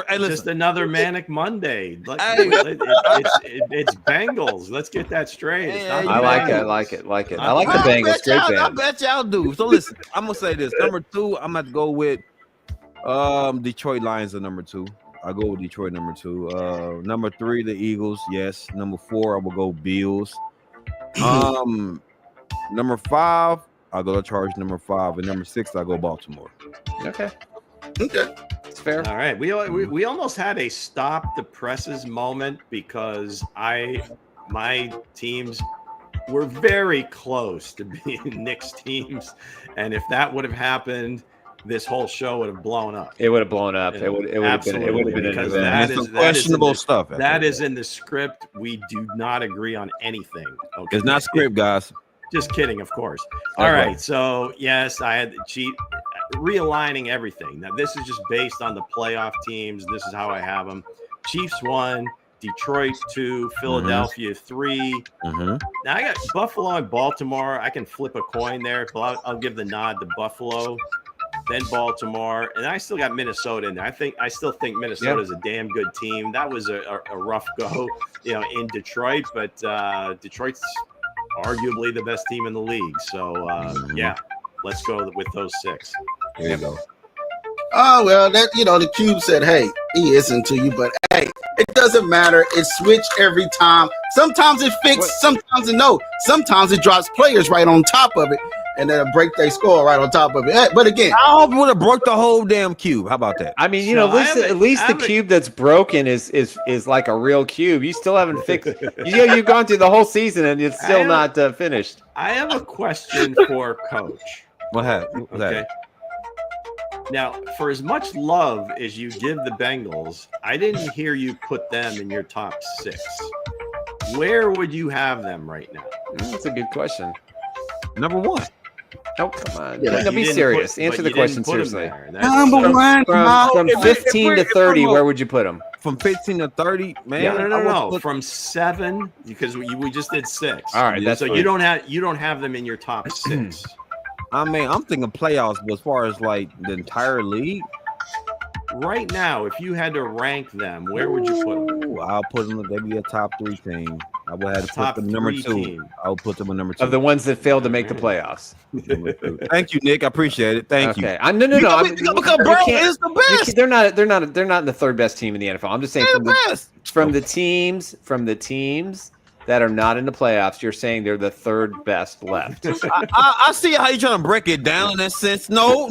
Hey, listen. Just another manic Monday. It's Bengals. Let's get that straight. It's not I like it. I like the Bengals. Great band. I bet y'all do. So listen, I'm gonna say this. Number 2, I'm gonna go with Detroit Lions are number 2. I'll go with Detroit number 2. Number 3, the Eagles. Yes. Number 4, I will go Bills. Number 5, I'll go to Chargers. Number 5, and number 6, I'll go Baltimore. Okay, it's fair. All right, we almost had a stop the presses moment because my teams were very close to being Nick's teams, and if that would have happened, this whole show would have blown up. It would have blown up. It would have been because that is questionable stuff. That is in the script. We do not agree on anything. Okay, it's not script, guys. Just kidding, of course. All right, so yes, I had to cheat, realigning everything. Now this is just based on the playoff teams. This is how I have them: Chiefs 1, Detroit 2, Philadelphia 3. Now I got Buffalo and Baltimore. I can flip a coin there, but I'll give the nod to Buffalo, then Baltimore, and I still got Minnesota in there. I still think Minnesota is a damn good team. That was a rough go, in Detroit, but Detroit's arguably the best team in the league. So let's go with those 6. There you go. Oh, well, that the Cube said, hey, he isn't to you, but hey, it doesn't matter. It's switched every time. Sometimes it fixed, sometimes it no. Sometimes it drops players right on top of it, and then break their score right on top of it. But again, I would have broke the whole damn cube. How about that? I mean, at least the cube that's broken is like a real cube. You still haven't fixed. You've gone through the whole season and it's still not finished. I have a question for Coach. What happened? Okay. Now, for as much love as you give the Bengals, I didn't hear you put them in your top 6. Where would you have them right now? That's a good question. Number 1. Oh, come on. Be serious. Answer the question seriously. Number 1. From 15 to 30, where would you put them? From 15 to 30, man. Yeah, no. From 7, because we just did 6. All right, that's so you don't have them in your top 6. I mean, I'm thinking playoffs, but as far as like the entire league, right now, if you had to rank them, where would you put them? I'll put them. They'd be a top 3 team. I would have to put them number 2. Team. I'll put them in number 2 of the ones that failed to make the playoffs. Thank you, Nick. I appreciate it. Thank you. No. Because bro is the best. They're not the 3rd best team in the NFL. I'm just saying from the teams that are not in the playoffs, you're saying they're the 3rd best left. I see how you're trying to break it down in that sense. No,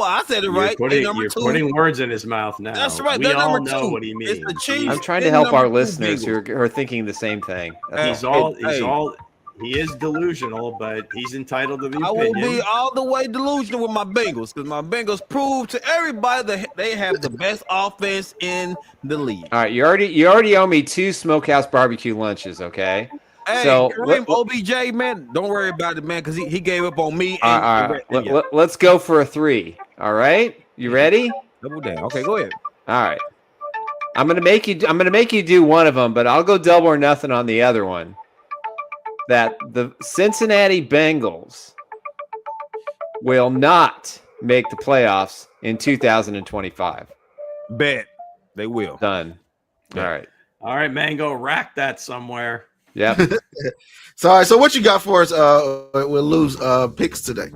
I said it right. You're putting words in his mouth now. That's right. We all know know what he means. It's the Chiefs. I'm trying to help our listeners who are thinking the same thing. He is delusional, but he's entitled to the opinion. I will be all the way delusional with my Bengals because my Bengals prove to everybody that they have the best offense in the league. All right, you already owe me 2 smokehouse barbecue lunches, okay? Hey, so OBJ, man, don't worry about it, man, because he gave up on me. All right. Let's go for a 3. All right, you ready? Double down. Okay, go ahead. All right. I'm gonna make you do one of them, but I'll go double or nothing on the other one. That the Cincinnati Bengals will not make the playoffs in 2025. Bet they will. Done. Yeah. All right. All right, Mango, rack that somewhere. Yeah. So, all right, so what you got for us with Lou's picks today?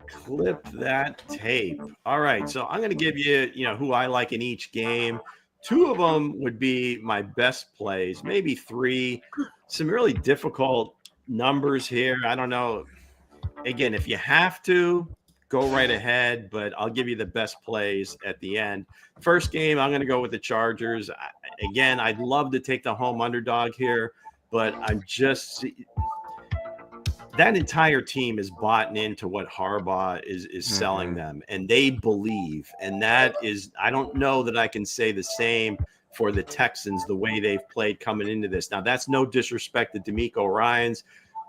Clip that tape. All right, so I'm going to give you, who I like in each game. 2 of them would be my best plays, maybe 3. Some really difficult numbers here. I don't know. Again, if you have to, go right ahead, but I'll give you the best plays at the end. First game, I'm going to go with the Chargers. Again, I'd love to take the home underdog here, but that entire team is bought into what Harbaugh is selling them, and they believe. And that is, I don't know that I can say the same for the Texans, the way they've played coming into this. Now, that's no disrespect to DeMeco Ryans.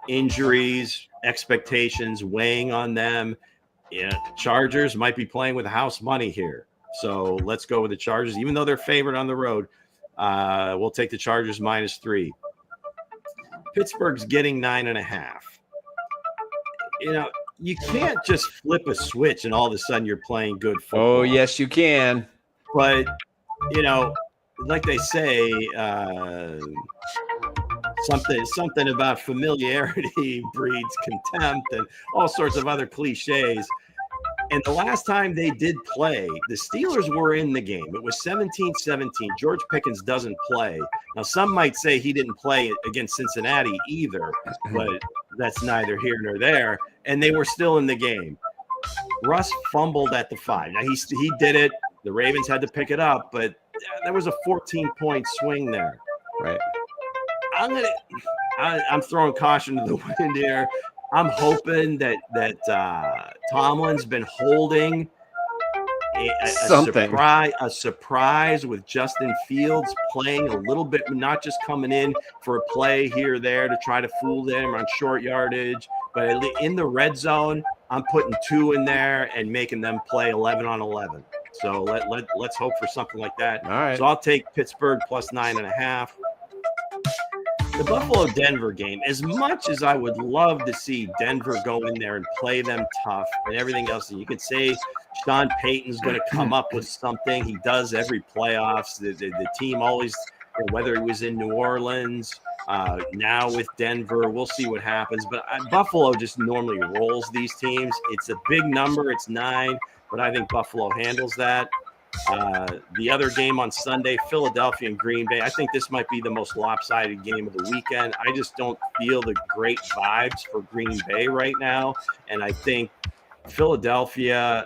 Injuries, expectations weighing on them. Chargers might be playing with house money here. So let's go with the Chargers. Even though they're favored on the road, we'll take the Chargers -3. Pittsburgh's getting 9.5. You can't just flip a switch and all of a sudden you're playing good football. Oh, yes, you can. But, like they say, something about familiarity breeds contempt and all sorts of other cliches. And the last time they did play, the Steelers were in the game. It was 17-17. George Pickens doesn't play. Now, some might say he didn't play against Cincinnati either, but that's neither here nor there. And they were still in the game. Russ fumbled at the 5. Now, he did it. The Ravens had to pick it up, but there was a 14-point swing there. Right. I'm throwing caution to the wind here. I'm hoping that Tomlin's been holding a surprise with Justin Fields playing a little bit, not just coming in for a play here or there to try to fool them on short yardage, but in the red zone, I'm putting 2 in there and making them play 11 on 11. So let's hope for something like that. All right. So I'll take Pittsburgh +9.5. The Buffalo-Denver game, as much as I would love to see Denver go in there and play them tough and everything else, and you could say Sean Payton's going to come up with something. He does every playoffs. The team always, whether he was in New Orleans, now with Denver, we'll see what happens. But Buffalo just normally rolls these teams. It's a big number. It's 9, but I think Buffalo handles that. The other game on Sunday, Philadelphia and Green Bay. I think this might be the most lopsided game of the weekend. I just don't feel the great vibes for Green Bay right now. And I think Philadelphia,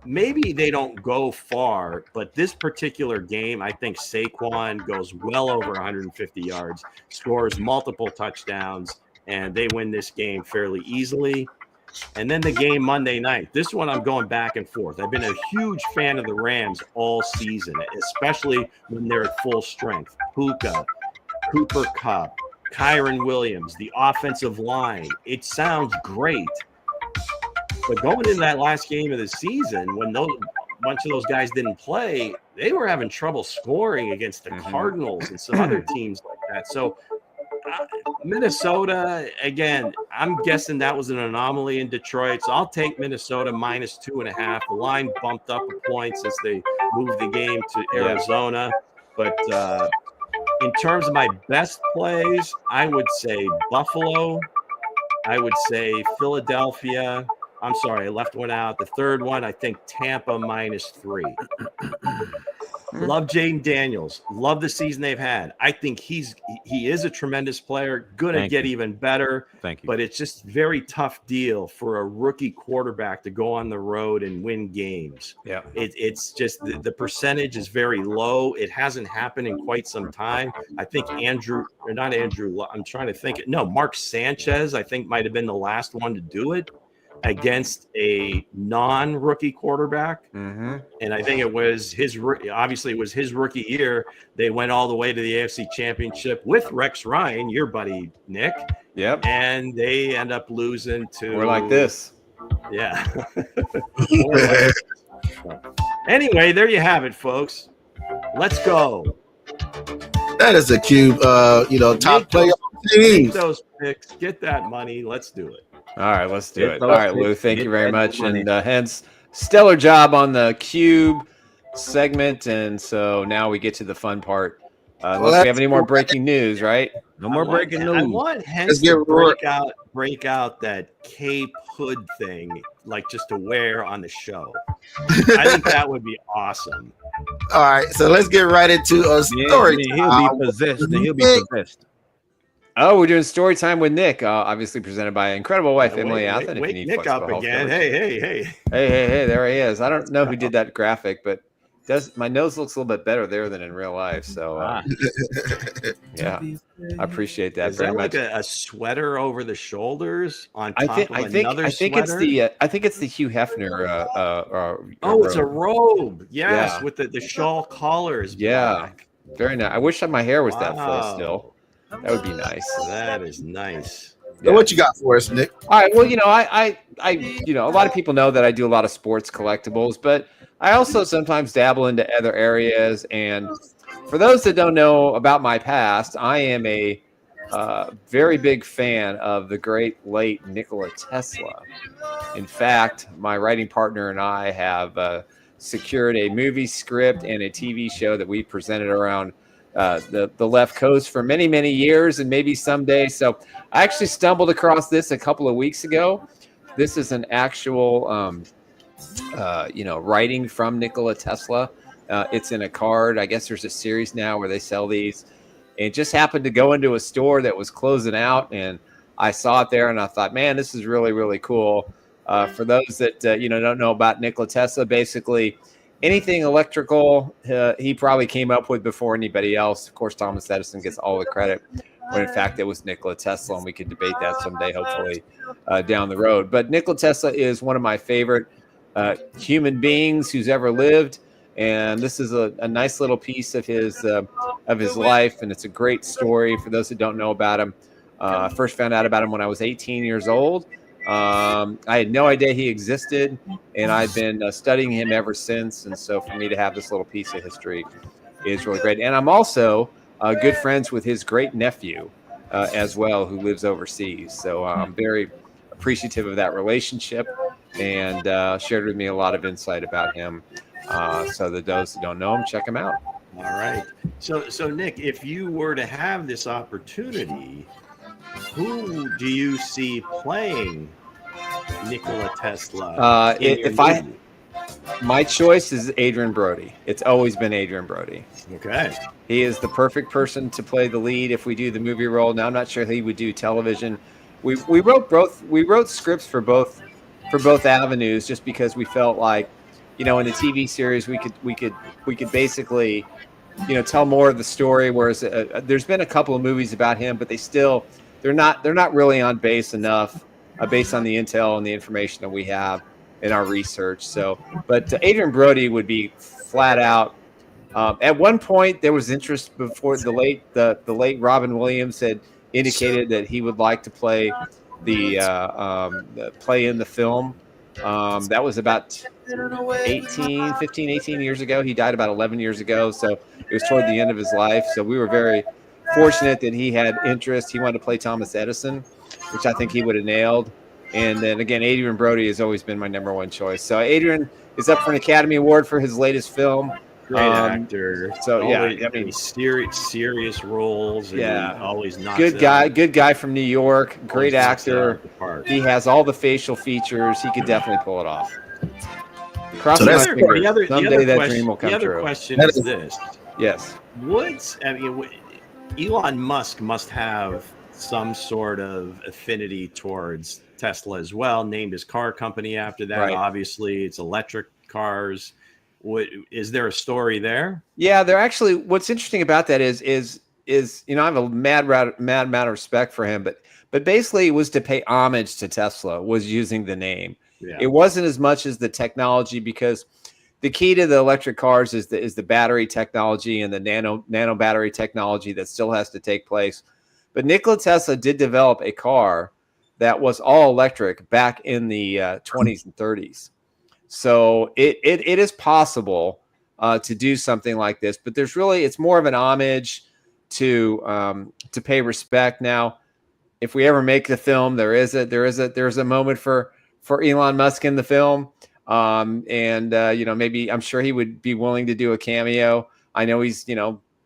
maybe they don't go far, but this particular game, I think Saquon goes well over 150 yards, scores multiple touchdowns, and they win this game fairly easily. And then the game Monday night. This one I'm going back and forth. I've been a huge fan of the Rams all season, especially when they're at full strength. Puka, Cooper Kupp, Kyron Williams, the offensive line. It sounds great. But going into that last game of the season, when a bunch of those guys didn't play, they were having trouble scoring against the Cardinals and some other teams like that. So Minnesota, again, I'm guessing that was an anomaly in Detroit. So I'll take Minnesota -2.5. The line bumped up a point since they moved the game to Arizona. But in terms of my best plays, I would say Buffalo. I would say Philadelphia. I'm sorry, I left one out. The third one, I think Tampa -3. Love Jaden Daniels. Love the season they've had. I think he is a tremendous player. Going to get even better. Thank you. But it's just very tough deal for a rookie quarterback to go on the road and win games. Yeah. It's just the percentage is very low. It hasn't happened in quite some time. I think Mark Sanchez, I think, might have been the last one to do it against a non-rookie quarterback. And I think it was his rookie year. They went all the way to the AFC Championship with Rex Ryan, your buddy Nick. Yep. And they end up losing to. We're like this. Yeah. Anyway, there you have it, folks. Let's go. That is a cube. Top playoff teams. Make those picks. Get that money. Let's do it. All right, let's do it. All right, Lou, thank you very much. And Hense, stellar job on the cube segment. And so now we get to the fun part. Unless we have any more breaking news, right? No more breaking news. I want Hense to break out that cape hood thing, like just to wear on the show. I think that would be awesome. All right, so let's get right into a story. He'll be possessed. He'll be possessed. Oh, we're doing story time with Nick, obviously presented by incredible wife Emily Athan. Wake Nick up again. Hey. Hey, there he is. I don't know who did that graphic, but my nose looks a little bit better there than in real life. So yeah, I appreciate that very much. Like a sweater over the shoulders on top of another sweater? I think it's the Hugh Hefner. It's a robe. Yes, with the shawl collars. Yeah, black. Very nice. I wish my hair was that full still. That would be nice. That is nice. So what you got for us, Nick? All right. Well, I a lot of people know that I do a lot of sports collectibles, but I also sometimes dabble into other areas. And for those that don't know about my past, I am a very big fan of the great late Nikola Tesla. In fact, my writing partner and I have secured a movie script and a TV show that we presented around the left coast for many, many years, and maybe someday. So I actually stumbled across this a couple of weeks ago. This is an actual, writing from Nikola Tesla. It's in a card. I guess there's a series now where they sell these. It just happened to go into a store that was closing out, and I saw it there, and I thought, man, this is really, really cool. For those that don't know about Nikola Tesla, basically anything electrical, he probably came up with before anybody else. Of course, Thomas Edison gets all the credit, when in fact it was Nikola Tesla, and we could debate that someday, hopefully, down the road. But Nikola Tesla is one of my favorite human beings who's ever lived, and this is a nice little piece of his life, and it's a great story for those that don't know about him. I first found out about him when I was 18 years old. I had no idea he existed, and I've been studying him ever since. And so for me to have this little piece of history is really great. And I'm also good friends with his great nephew as well, who lives overseas. So I'm very appreciative of that relationship, and shared with me a lot of insight about him. So that those who don't know him, check him out. All right. So Nick, if you were to have this opportunity, who do you see playing Nikola Tesla? My choice is Adrian Brody. It's always been Adrian Brody. Okay. He is the perfect person to play the lead if we do the movie role. Now I'm not sure he would do television. We wrote scripts for both avenues, just because we felt like, in the TV series we could basically tell more of the story, whereas there's been a couple of movies about him, but they're not really on base enough, based on the intel and the information that we have in our research. So, but Adrian Brody would be flat out. At one point, there was interest before the late Robin Williams had indicated that he would like to play the play in the film. That was about 18 years ago. He died about 11 years ago. So it was toward the end of his life. So we were very fortunate that he had interest. He wanted to play Thomas Edison, which I think he would have nailed. And then again, Adrian Brody has always been my number one choice. So Adrian is up for an Academy Award for his latest film. Great actor. So serious roles. And always knocks good guy from New York. Great actor. He has all the facial features. He could definitely pull it off. Cross my fingers. Someday that dream will come true. The other question is this. Yes. Elon Musk must have some sort of affinity towards Tesla as well. Named his car company after that. Right. Obviously, it's electric cars. Is there a story there? Yeah, there actually. What's interesting about that is I have a mad amount of respect for him, but basically it was to pay homage to Tesla. Was using the name. Yeah. It wasn't as much as the technology, because the key to the electric cars is the battery technology and the nano battery technology that still has to take place. But Nikola Tesla did develop a car that was all electric back in the 20s and 30s. So it is possible to do something like this, but it's more of an homage to pay respect. Now, if we ever make the film, there's a moment for Elon Musk in the film. Maybe I'm sure he would be willing to do a cameo. I know he's,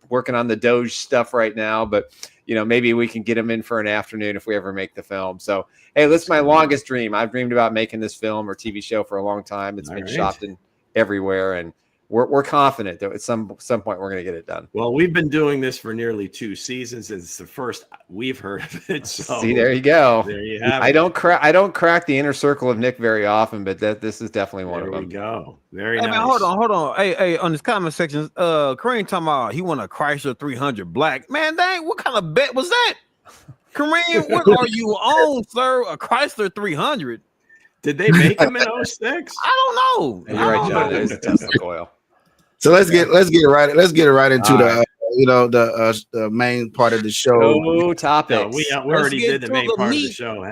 working on the Doge stuff right now, but maybe we can get him in for an afternoon if we ever make the film. So, hey, this is my longest dream. I've dreamed about making this film or TV show for a long time. It's been shopped in everywhere, and we're confident that at some point we're going to get it done. Well, we've been doing this for nearly 2 seasons. It's the first we've heard of it. So see, there you go. There you have it. I don't crack the inner circle of Nick very often, but this is definitely one of them. There we go. Very nice. Man, hold on. Hey, on this comment section, Kareem talking about he won a Chrysler 300 black. Man, dang, what kind of bet was that? Kareem, what are you on, sir? A Chrysler 300? Did they make them in 06? I don't know. You're right, John. There's a Tesla coil. So let's get it right into the main part of the show. Topics. We already did the main part of the show.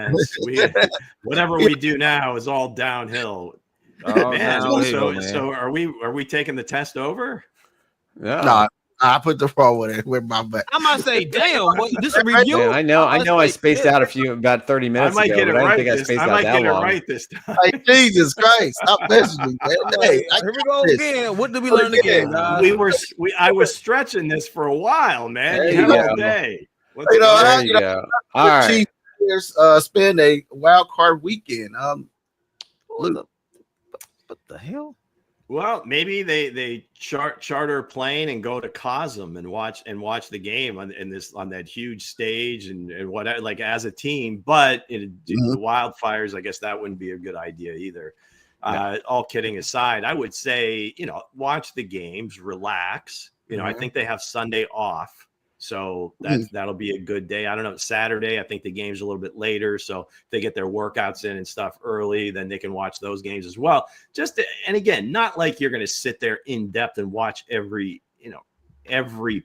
Whatever we do now is all downhill. So are we taking the test over? Yeah. No, I put the wrong one in with my back. I might say, damn, this is a review. Man, I know. I spaced out about 30 minutes ago. Get it but right. I don't think I spaced out that long. Right this time. Hey, Jesus Christ! Stop messaging me. Hey, here we go again. What did we learn again, guys? I was stretching this for a while, man. There you go. All day. There you go. All right. Chiefs spend a wild card weekend. What the hell? Well, maybe they charter a plane and go to Cosm and watch the game on that huge stage and whatever, like as a team. But the wildfires, I guess that wouldn't be a good idea either. All kidding aside, I would say watch the games, relax. I think they have Sunday off, so that'll be a good day. I don't know, Saturday, I think the game's a little bit later, so if they get their workouts in and stuff early, then they can watch those games as well. And again, not like you're going to sit there in depth and watch every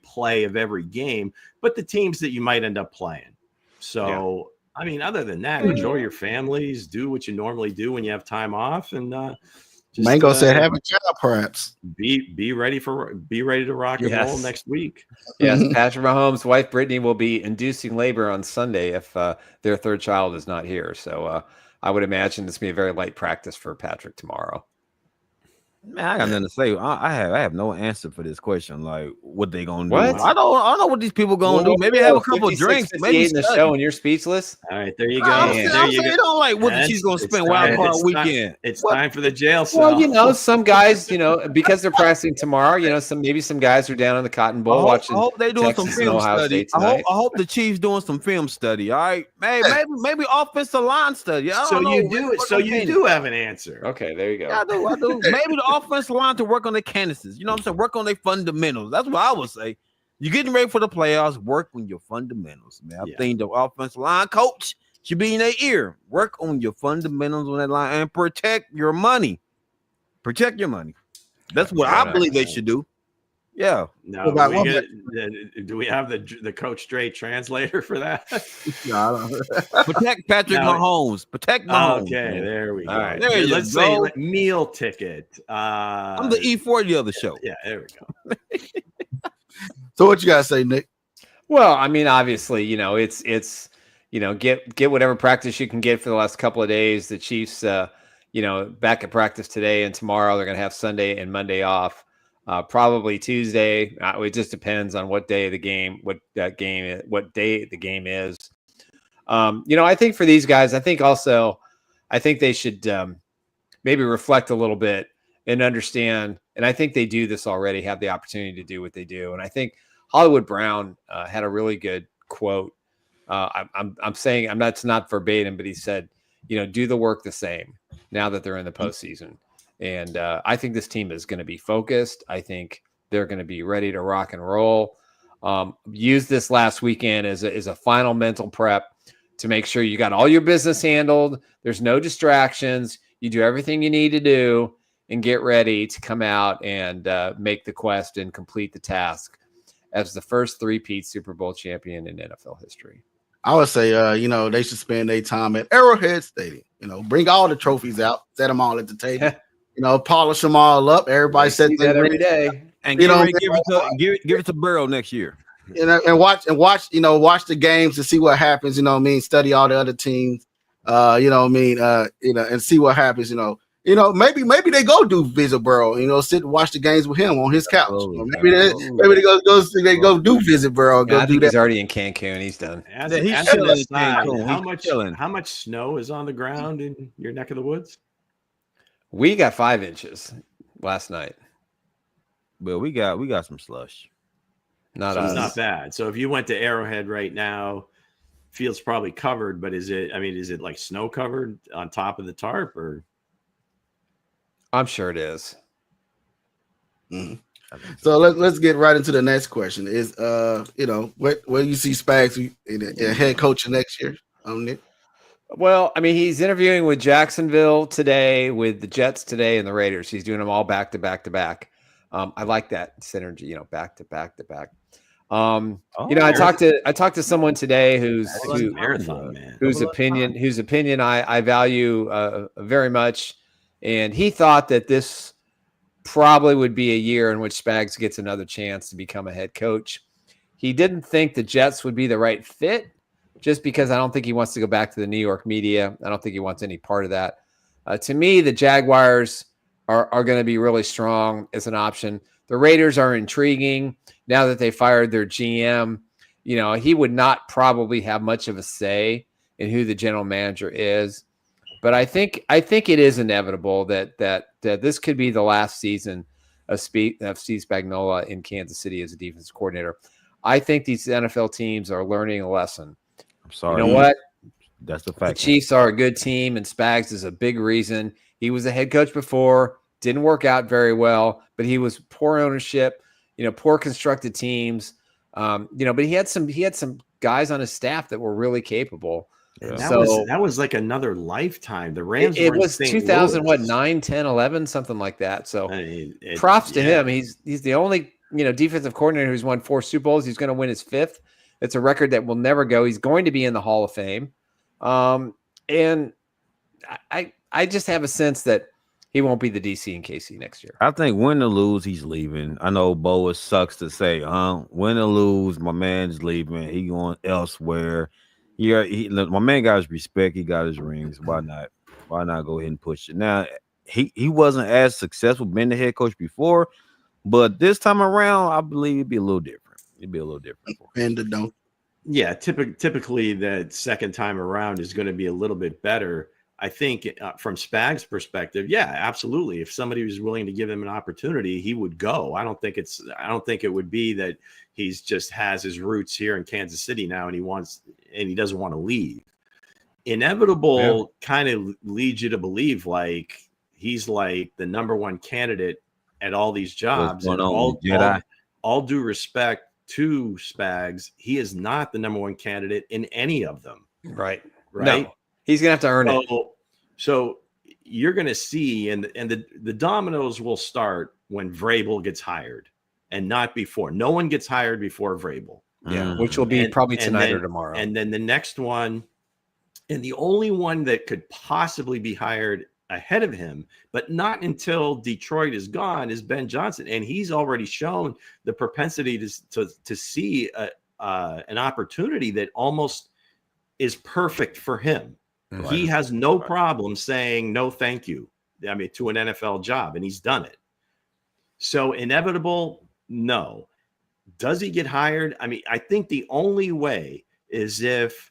play of every game, but the teams that you might end up playing. So, I mean, other than that, enjoy your families, do what you normally do when you have time off, and Mango said, "Have a job, perhaps." Be ready to rock and roll next week. Yes, Patrick Mahomes' wife Brittany will be inducing labor on Sunday if their third child is not here. So I would imagine this will be a very light practice for Patrick tomorrow. Man, I got nothing to say. I have no answer for this question. Like, what they gonna do? What? I don't know what these people gonna do. Maybe have a couple drinks. Maybe in the show, and you're speechless. All right, there you go. I'm saying, don't like what she's gonna spend wild card weekend. It's time for the jail cell. Well, some guys, because they're practicing tomorrow, some guys are down in the Cotton Bowl watching. I hope they're doing Texas some film study. I hope the Chiefs doing some film study. All right, maybe offensive line study. You do have an answer. Okay, there you go. Yeah, I do. Maybe the offensive line to work on their canvases. You know what I'm saying? Work on their fundamentals. That's what I would say. You're getting ready for the playoffs. Work on your fundamentals, man. I think the offensive line coach should be in their ear. Work on your fundamentals on that line and protect your money. Protect your money. That's what I believe they should do. Yeah. No, do we have the Coach Dre translator for that? No, Protect Patrick Mahomes. Protect Mahomes. Okay, there we go. All right, there let's say meal ticket. I'm the E40 of the show. Yeah, there we go. So what you guys say, Nick? Well, I mean, obviously, it's get whatever practice you can get for the last couple of days. The Chiefs, back at practice today and tomorrow. They're going to have Sunday and Monday off. Probably Tuesday. It just depends on what day the game, what day the game is. I think for these guys, I think they should maybe reflect a little bit and understand. And I think they do this already, have the opportunity to do what they do. And I think Hollywood Brown had a really good quote. I'm saying it's not verbatim, but he said, do the work the same now that they're in the postseason. And I think this team is going to be focused. I think they're going to be ready to rock and roll. Use this last weekend as a final mental prep to make sure you got all your business handled. There's no distractions. You do everything you need to do and get ready to come out and make the quest and complete the task as the first three-peat Super Bowl champion in NFL history. I would say, they should spend their time at Arrowhead Stadium. Bring all the trophies out, set them all at the table. Polish them all up. Everybody says that every day, and give it to Burrow next year. And watch the games to see what happens. Study all the other teams. And see what happens. You know, maybe they go do visit Burrow. You know, sit and watch the games with him on his couch. Or maybe they go do visit Burrow. I think he's already in Cancun. He's done. He's chilling in Cancun. How much snow is on the ground in your neck of the woods? We got 5 inches last night, but we got some slush. It's not bad. So if you went to Arrowhead right now, field's probably covered, but is it like snow covered on top of the tarp or? I'm sure it is. Mm-hmm. So let's get right into the next question. Is where you see Spags in head coach next year? Nick? Well, I mean, he's interviewing with Jacksonville today, with the Jets today, and the Raiders. He's doing them all back to back to back. I like that synergy, back to back to back. I talked to someone today whose opinion I value very much. And he thought that this probably would be a year in which Spags gets another chance to become a head coach. He didn't think the Jets would be the right fit, just because I don't think he wants to go back to the New York media. I don't think he wants any part of that. To me, the Jaguars are going to be really strong as an option. The Raiders are intriguing now that they fired their GM. He would not probably have much of a say in who the general manager is. But I think it is inevitable that this could be the last season of Steve Spagnuolo in Kansas City as a defensive coordinator. I think these NFL teams are learning a lesson. I'm sorry. You know what? That's the fact. The Chiefs are a good team, and Spags is a big reason. He was a head coach before, didn't work out very well, but he was poor ownership, poor constructed teams. But he had some guys on his staff that were really capable. Yeah. That was like another lifetime. The Rams. It was 2009, 10, 11, something like that. So props to him. He's the only defensive coordinator who's won 4 Super Bowls. He's going to win his 5th. It's a record that will never go. He's going to be in the Hall of Fame. And I just have a sense that he won't be the DC in KC next year. I think win or lose, he's leaving. I know Bo, it sucks to say, win or lose, my man's leaving. He going elsewhere. Yeah, my man got his respect. He got his rings. Why not? Why not go ahead and push it? Now, he wasn't as successful being the head coach before, but this time around, I believe it'd be a little different. Yeah, typically that second time around is going to be a little bit better. I think from Spags' perspective, yeah, absolutely. If somebody was willing to give him an opportunity, he would go. I don't think it would be that he's just has his roots here in Kansas City now and he doesn't want to leave. Inevitable kind of leads you to believe like he's like the number one candidate at all these jobs. And all due respect to Spags, he is not the number one candidate in any of them. Right. No. He's going to have to earn it. So you're going to see, and the dominoes will start when Vrabel gets hired and not before. No one gets hired before Vrabel. Yeah, which will be probably tonight or tomorrow. And then the next one, and the only one that could possibly be hired ahead of him, but not until Detroit is gone, is Ben Johnson. And he's already shown the propensity to see an opportunity that almost is perfect for him. Right. He has no problem saying no thank you, to an NFL job, and he's done it. So inevitable, no. Does he get hired? I think the only way is if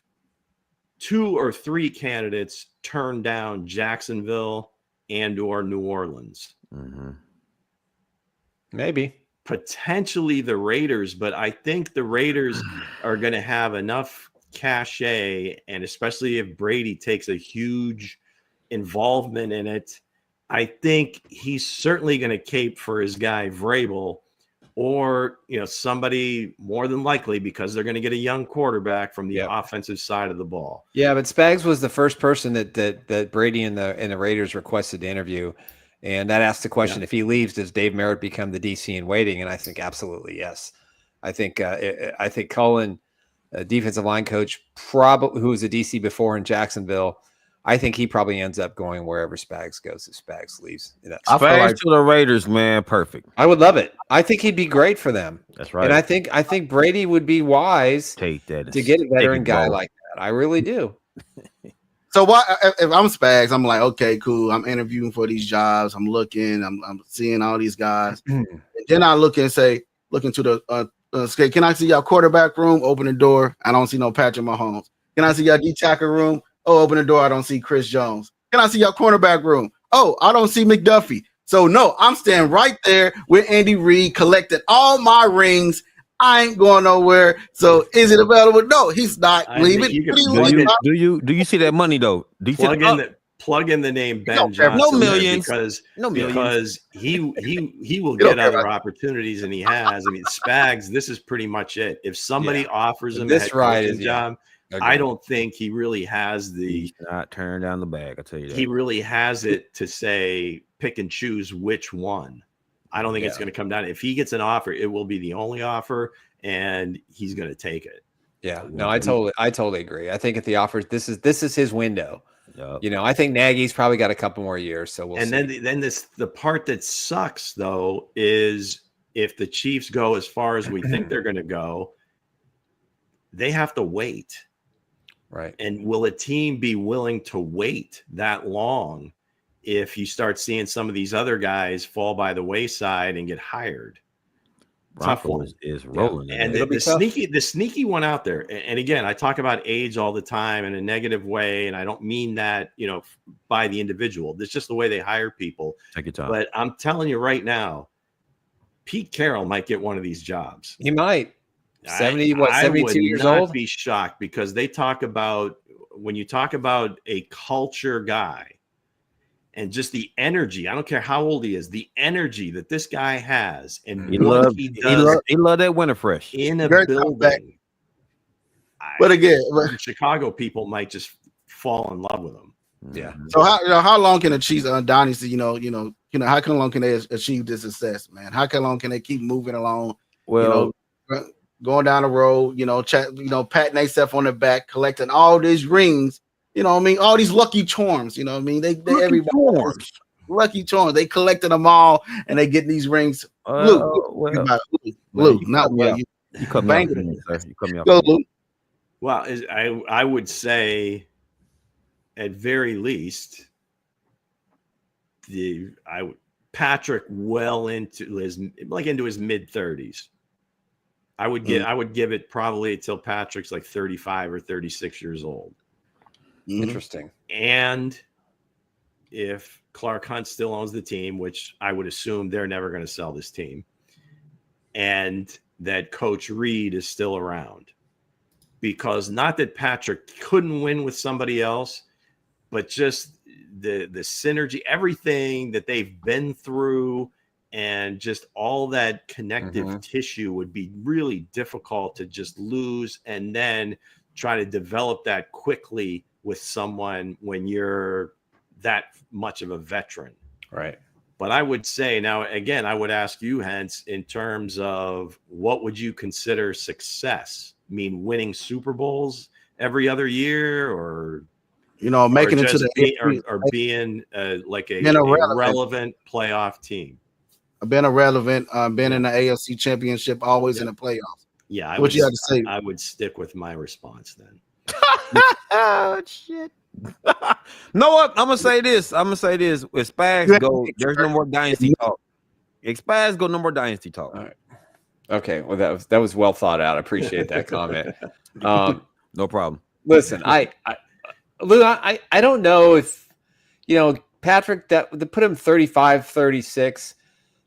2 or 3 candidates turn down Jacksonville and or New Orleans. Mm-hmm. Maybe. Potentially the Raiders, but I think the Raiders are going to have enough cachet, and especially if Brady takes a huge involvement in it, I think he's certainly going to cape for his guy Vrabel, or somebody more than likely, because they're going to get a young quarterback from the offensive side of the ball. Yeah, but Spags was the first person that Brady and the Raiders requested to interview, and that asked the question: if he leaves, does Dave Merritt become the DC in waiting? And I think absolutely yes. I think Cullen, a defensive line coach, probably who was a DC before in Jacksonville, I think he probably ends up going wherever Spags goes if Spags leaves. Spags to the Raiders, man, perfect. I would love it. I think he'd be great for them. That's right. And I think Brady would be wise to get a veteran guy like that. I really do. So if I'm Spags, I'm like, okay, cool. I'm interviewing for these jobs. I'm looking. I'm seeing all these guys. And then I look into the can I see your quarterback room? Open the door. I don't see no Patrick Mahomes. Can I see your D tackle room? Oh, open the door. I don't see Chris Jones. Can I see your cornerback room? Oh, I don't see McDuffie. So no, I'm standing right there with Andy Reid, collecting all my rings. I ain't going nowhere. So is it available? No, he's not leaving. Do you see that money though? Do you plug in the name Ben Johnson? No millions. Because he will get other opportunities, and he has. I mean, Spags, this is pretty much it. If somebody offers him this job, I don't think he really has He's not turning down the bag. I tell you that. He really has it to say pick and choose which one. I don't think it's going to come down. If he gets an offer, it will be the only offer, and he's going to take it. Yeah, no, I totally agree. I think if the offers, this is his window. Yep. You know, I think Nagy's probably got a couple more years, so we'll see. Then the part that sucks though is if the Chiefs go as far as we think they're going to go, they have to wait. Right. And will a team be willing to wait that long if you start seeing some of these other guys fall by the wayside and get hired? Tough one is rolling. And the sneaky one out there. And again, I talk about age all the time in a negative way, and I don't mean that, by the individual. It's just the way they hire people. Take your time. But I'm telling you right now, Pete Carroll might get one of these jobs. He might. 72 years old? I would not be shocked, because they talk about, when you talk about a culture guy and just the energy, I don't care how old he is, the energy that this guy has, and he loved that winter fresh in a building. But again, Chicago people might just fall in love with him. Yeah. So how long can the Chiefs dynasty? How long can they achieve this success, man? How long can they keep moving along? Well, going down the road, patting themselves on the back, collecting all these rings. You know what I mean? All these lucky charms. You know what I mean? Lucky charms. They collected them all, and they get these rings. Lou, not well. You cut me off, sir. You cut me off. Go, Lou. Well, I would say, at very least, Patrick well into his mid-30s. I would give it probably until Patrick's like 35 or 36 years old. Interesting. And if Clark Hunt still owns the team, which I would assume they're never going to sell this team, and that Coach Reid is still around, because not that Patrick couldn't win with somebody else, but just the synergy, everything that they've been through, and just all that connective tissue would be really difficult to just lose and then try to develop that quickly with someone when you're that much of a veteran. Right. But I would say, now, again, I would ask you, Hense, in terms of what would you consider success? I mean, winning Super Bowls every other year, or making it to being like a relevant playoff team? Been irrelevant, been in the AFC Championship, always in the playoffs. Yeah, you have to say? I would stick with my response then. Oh shit! Know what? I'm gonna say this. If Spags go, there's no more dynasty talk. If Spags go, no more dynasty talk. All right. Okay. Well, that was well thought out. I appreciate that comment. No problem. Listen, Lou, I don't know if Patrick that put him 35, 36.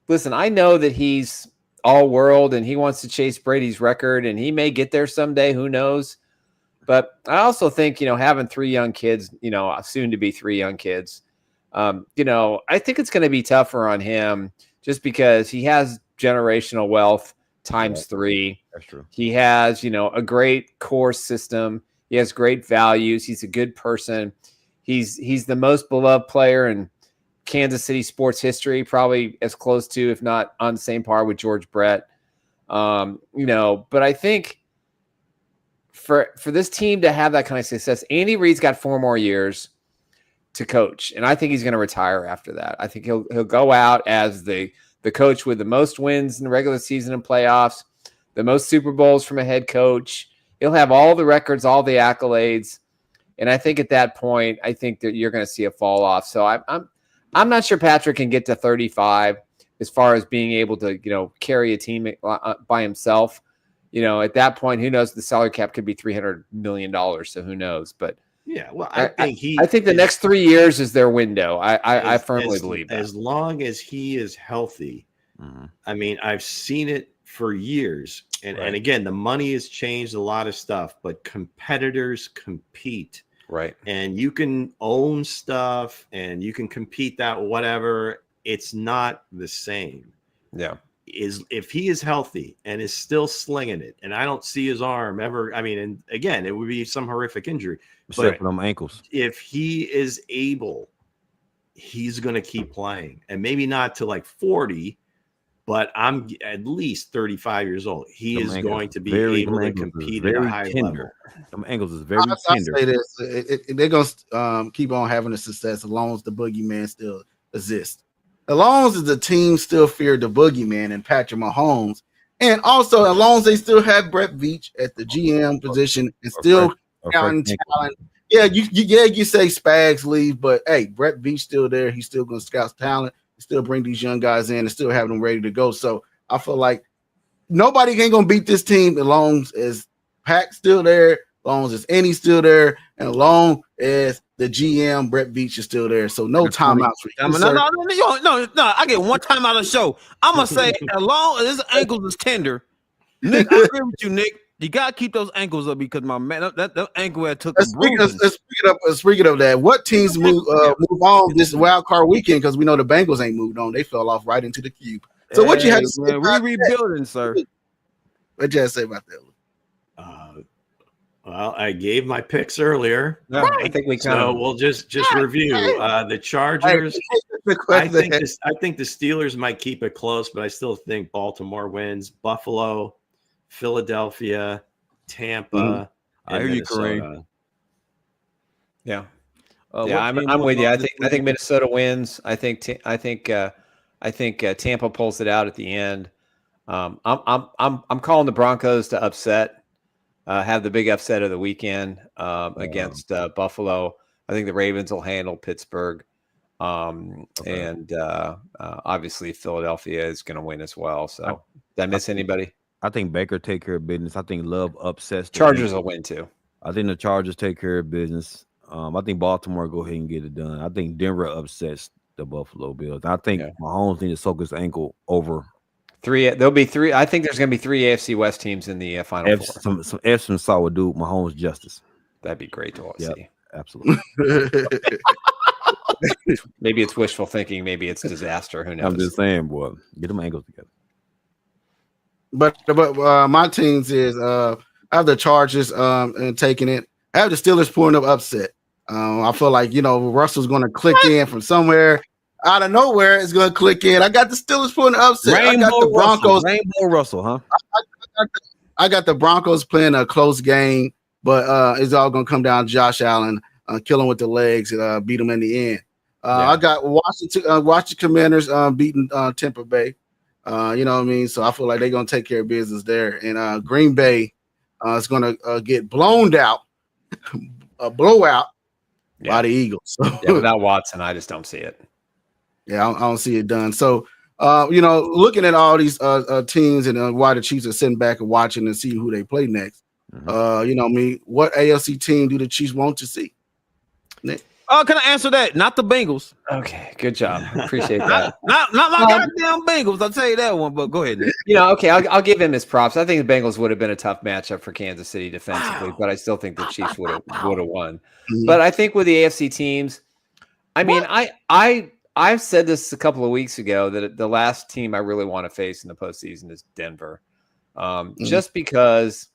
Listen, I know that he's all world and he wants to chase Brady's record, and he may get there someday. Who knows? But I also think, having 3 young kids, soon to be 3 young kids, I think it's going to be tougher on him just because he has generational wealth times 3. That's true. He has, a great core system. He has great values. He's a good person. He's the most beloved player in Kansas City sports history, probably as close to, if not on the same par with George Brett. But I think for this team to have that kind of success, Andy Reid's got 4 more years to coach, and I think he's going to retire after that. I think he'll go out as the coach with the most wins in the regular season and playoffs, the most Super Bowls from a head coach. He'll have all the records, all the accolades, And I think at that point, I think that you're going to see a fall off. So I'm not sure Patrick can get to 35 as far as being able to, carry a team by himself. At that point, who knows? The salary cap could be $300 million. So who knows? But yeah, well, I think the next 3 years is their window. I firmly believe that. As long as he is healthy, I mean, I've seen it for years. And again, the money has changed a lot of stuff, but competitors compete. Right. And you can own stuff and you can compete that whatever. It's not the same. Yeah. If he is healthy and is still slinging it, and I don't see his arm ever, I mean, and again, it would be some horrific injury. Except for them ankles. If he is able, he's going to keep playing. And maybe not to like 40, but I'm at least 35 years old. He is going to be able to compete at a high level. Them ankles is very tender. I say this. They're going to keep on having the success as long as the boogeyman still exists. As long as the team still fear the boogeyman and Patrick Mahomes, and also as long as they still have Brett Veach at the GM position and still counting talent. Yeah, you say Spags leave, but hey, Brett Veach still there. He's still going to scout talent, still bring these young guys in, and still have them ready to go. So I feel like nobody ain't going to beat this team as long as Pac's still there, as long as Annie's still there, and as long as the GM Brett Veach is still there. So no timeouts for you. No. I get one time out of the show. I'm gonna say as long as his ankles is tender, Nick, I agree with you, Nick. You gotta keep those ankles up because my man, that ankle had took. Speaking of that, what teams move on this wild card weekend? Because we know the Bengals ain't moved on; they fell off right into the cube. So what you have to say? We rebuilding, sir. What you have to say about that? Well, I gave my picks earlier. No, I think we we'll just review the Chargers. I think the Steelers might keep it close, but I still think Baltimore wins. Buffalo, Philadelphia, Tampa. I hear you, Kareem. Yeah, I'm with you. I think Minnesota wins. I think Tampa pulls it out at the end. I'm calling the Broncos to upset. Have the big upset of the weekend against Buffalo. I think the Ravens will handle Pittsburgh. And obviously Philadelphia is going to win as well. So did I miss anybody? I think Baker take care of business. I think Love upsets. Chargers will win too. I think the Chargers take care of business. I think Baltimore go ahead and get it done. I think Denver upsets the Buffalo Bills. I think Mahomes needs to soak his ankle over. There'll be three. I think there's going to be three AFC West teams in the Final Four. Some Epsom salt would do Mahomes justice. That'd be great to see. Absolutely. Maybe it's wishful thinking. Maybe it's disaster. Who knows? I'm just saying, boy, get them ankles together. But my teams is I have the Chargers and taking it. I have the Steelers pulling up upset. I feel like Russell's going to click in from somewhere. Out of nowhere, it's going to click in. I got the Steelers pulling the upset. I got the Broncos. Rainbow Russell, huh? I got the Broncos playing a close game, but it's all going to come down to Josh Allen, kill him with the legs and beat him in the end. I got Washington Commanders beating Tampa Bay. You know what I mean? So I feel like they're going to take care of business there. And Green Bay is going to get blown out, a blowout by the Eagles. So, without Watson, I just don't see it. Yeah, I don't see it done. So, looking at all these teams and why the Chiefs are sitting back and watching and see who they play next, what AFC team do the Chiefs want to see? Nick? Can I answer that? Not the Bengals. Okay, good job. Appreciate that. not my goddamn Bengals. I'll tell you that one, but go ahead, Nick. Okay, I'll give him his props. I think the Bengals would have been a tough matchup for Kansas City defensively, but I still think the Chiefs would have won. Mm-hmm. But I think with the AFC teams, I mean, I've said this a couple of weeks ago that the last team I really want to face in the postseason is Denver. Just because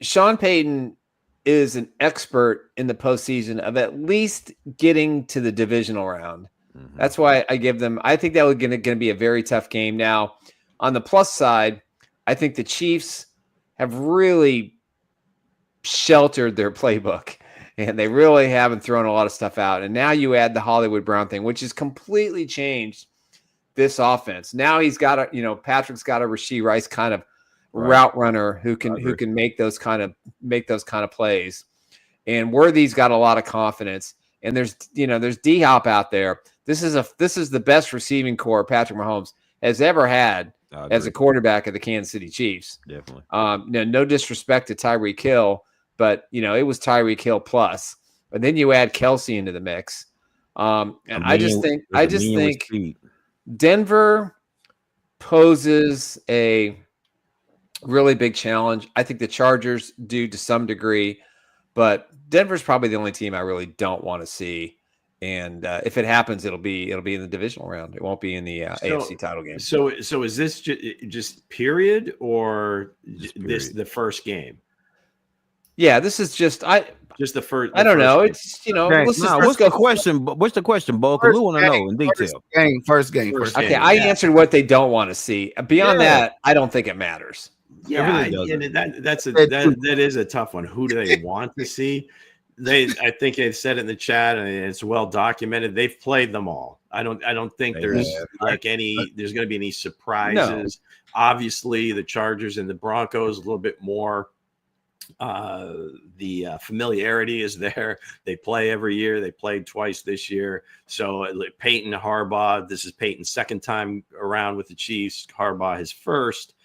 Sean Payton is an expert in the postseason of at least getting to the divisional round. Mm-hmm. That's why I give them. I think that was going to be a very tough game. Now, on the plus side, I think the Chiefs have really sheltered their playbook, and they really haven't thrown a lot of stuff out. And now you add the Hollywood Brown thing, which has completely changed this offense. Now he's got Patrick's got a Rashee Rice kind of route runner who can make those kind of plays. and Worthy's got a lot of confidence. And there's D-Hop out there. This is the best receiving core Patrick Mahomes has ever had as a quarterback of the Kansas City Chiefs. Definitely. No disrespect to Tyreek Hill, but it was Tyreek Hill plus. And then you add Kelsey into the mix. And I just think Denver poses a really big challenge. I think the Chargers do to some degree, but Denver's probably the only team I really don't want to see. And if it happens, it'll be in the divisional round. It won't be in the AFC title game. So is this just period or this the first game? Yeah, this is just the first. I don't know. Game. It's what's the question? What's the question, Bo? Because we want to know in detail. First game. Okay, I answered what they don't want to see. Beyond that, I don't think it matters. Yeah, and that is a tough one. Who do they want to see? I think they've said it in the chat, and it's well documented. They've played them all. I don't think there's there's going to be any surprises. No. Obviously, the Chargers and the Broncos a little bit more. The familiarity is there. They play every year. They played twice this year. So Peyton Harbaugh. This is Peyton's second time around with the Chiefs. Harbaugh his first.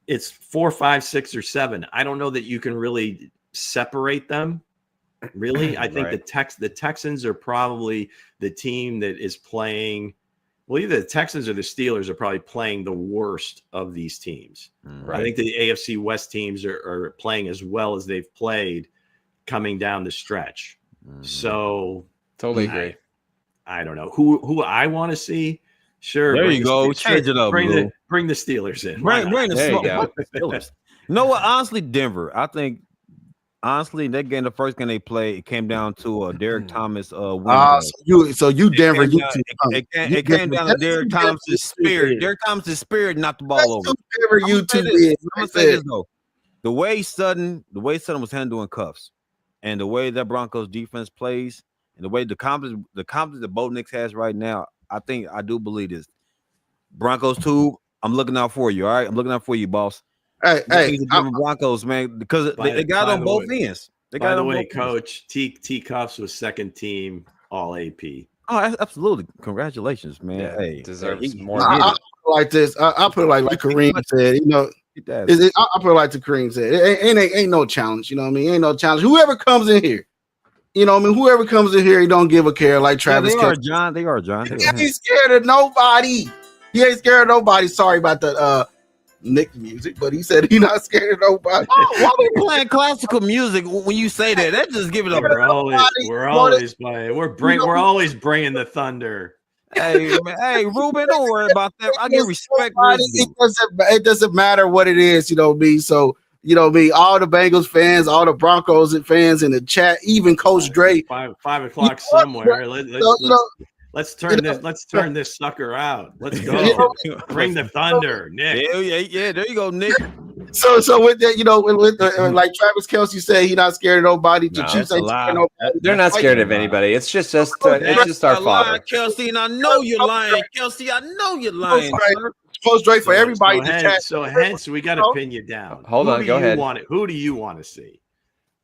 It's 4, 5, 6, or 7. I don't know that you can really separate them. Really, I think the Texans are probably the team that is playing. Well, either the Texans or the Steelers are probably playing the worst of these teams. Right. I think the AFC West teams are playing as well as they've played coming down the stretch. So totally agree. I don't know who I want to see. Sure. There you go. Change it up. Bring the Steelers in. Bring the Steelers. No, honestly, Denver. I think honestly, that game, the first game they played, it came down to Derek Thomas. So you Denver. It came down to Derek Thomas's spirit. Derek Thomas's spirit knocked the ball over. I'm gonna say this though. The way Sutton was handling cuffs, and the way that Broncos defense plays, and the way the confidence that Bo Nix has right now. I do believe this. Broncos too. I'm looking out for you. All right, I'm looking out for you, boss. Hey, Broncos, man, because they got on both ends. By the way, Coach, T Cuffs was second team All AP. Oh, absolutely! Congratulations, man. Yeah, hey, deserves more. I like this. I put it like Kareem said. I put it like Kareem said. It ain't no challenge. You know what I mean? Ain't no challenge. Whoever comes in here. You know what I mean? Whoever comes in here, he don't give a care like Travis. They are John. He ain't scared of nobody. He ain't scared of nobody. Sorry about the Nick music, but he said he's not scared of nobody. Why are we playing classical music when you say that? That just give it up. We're always playing. We're always bringing the thunder. Hey, Ruben, don't worry about that. I get respect. It doesn't matter what it is, me. So. All the Bengals fans, all the Broncos fans in the chat, even Coach Dre. 5 o'clock somewhere. Let's turn this sucker out. Let's go. Bring the thunder, Nick. Yeah. There you go, Nick. So with that, like Travis Kelce said, he's not scared of nobody. The Chiefs ain't scared of nobody. They're not scared of anybody. It's just our father. Kelce, and I know you're lying. Kelce, I know you're lying. Coach Dre for everybody in the chat. So hence we got to pin you down. Hold on, go ahead. Who do you want to see?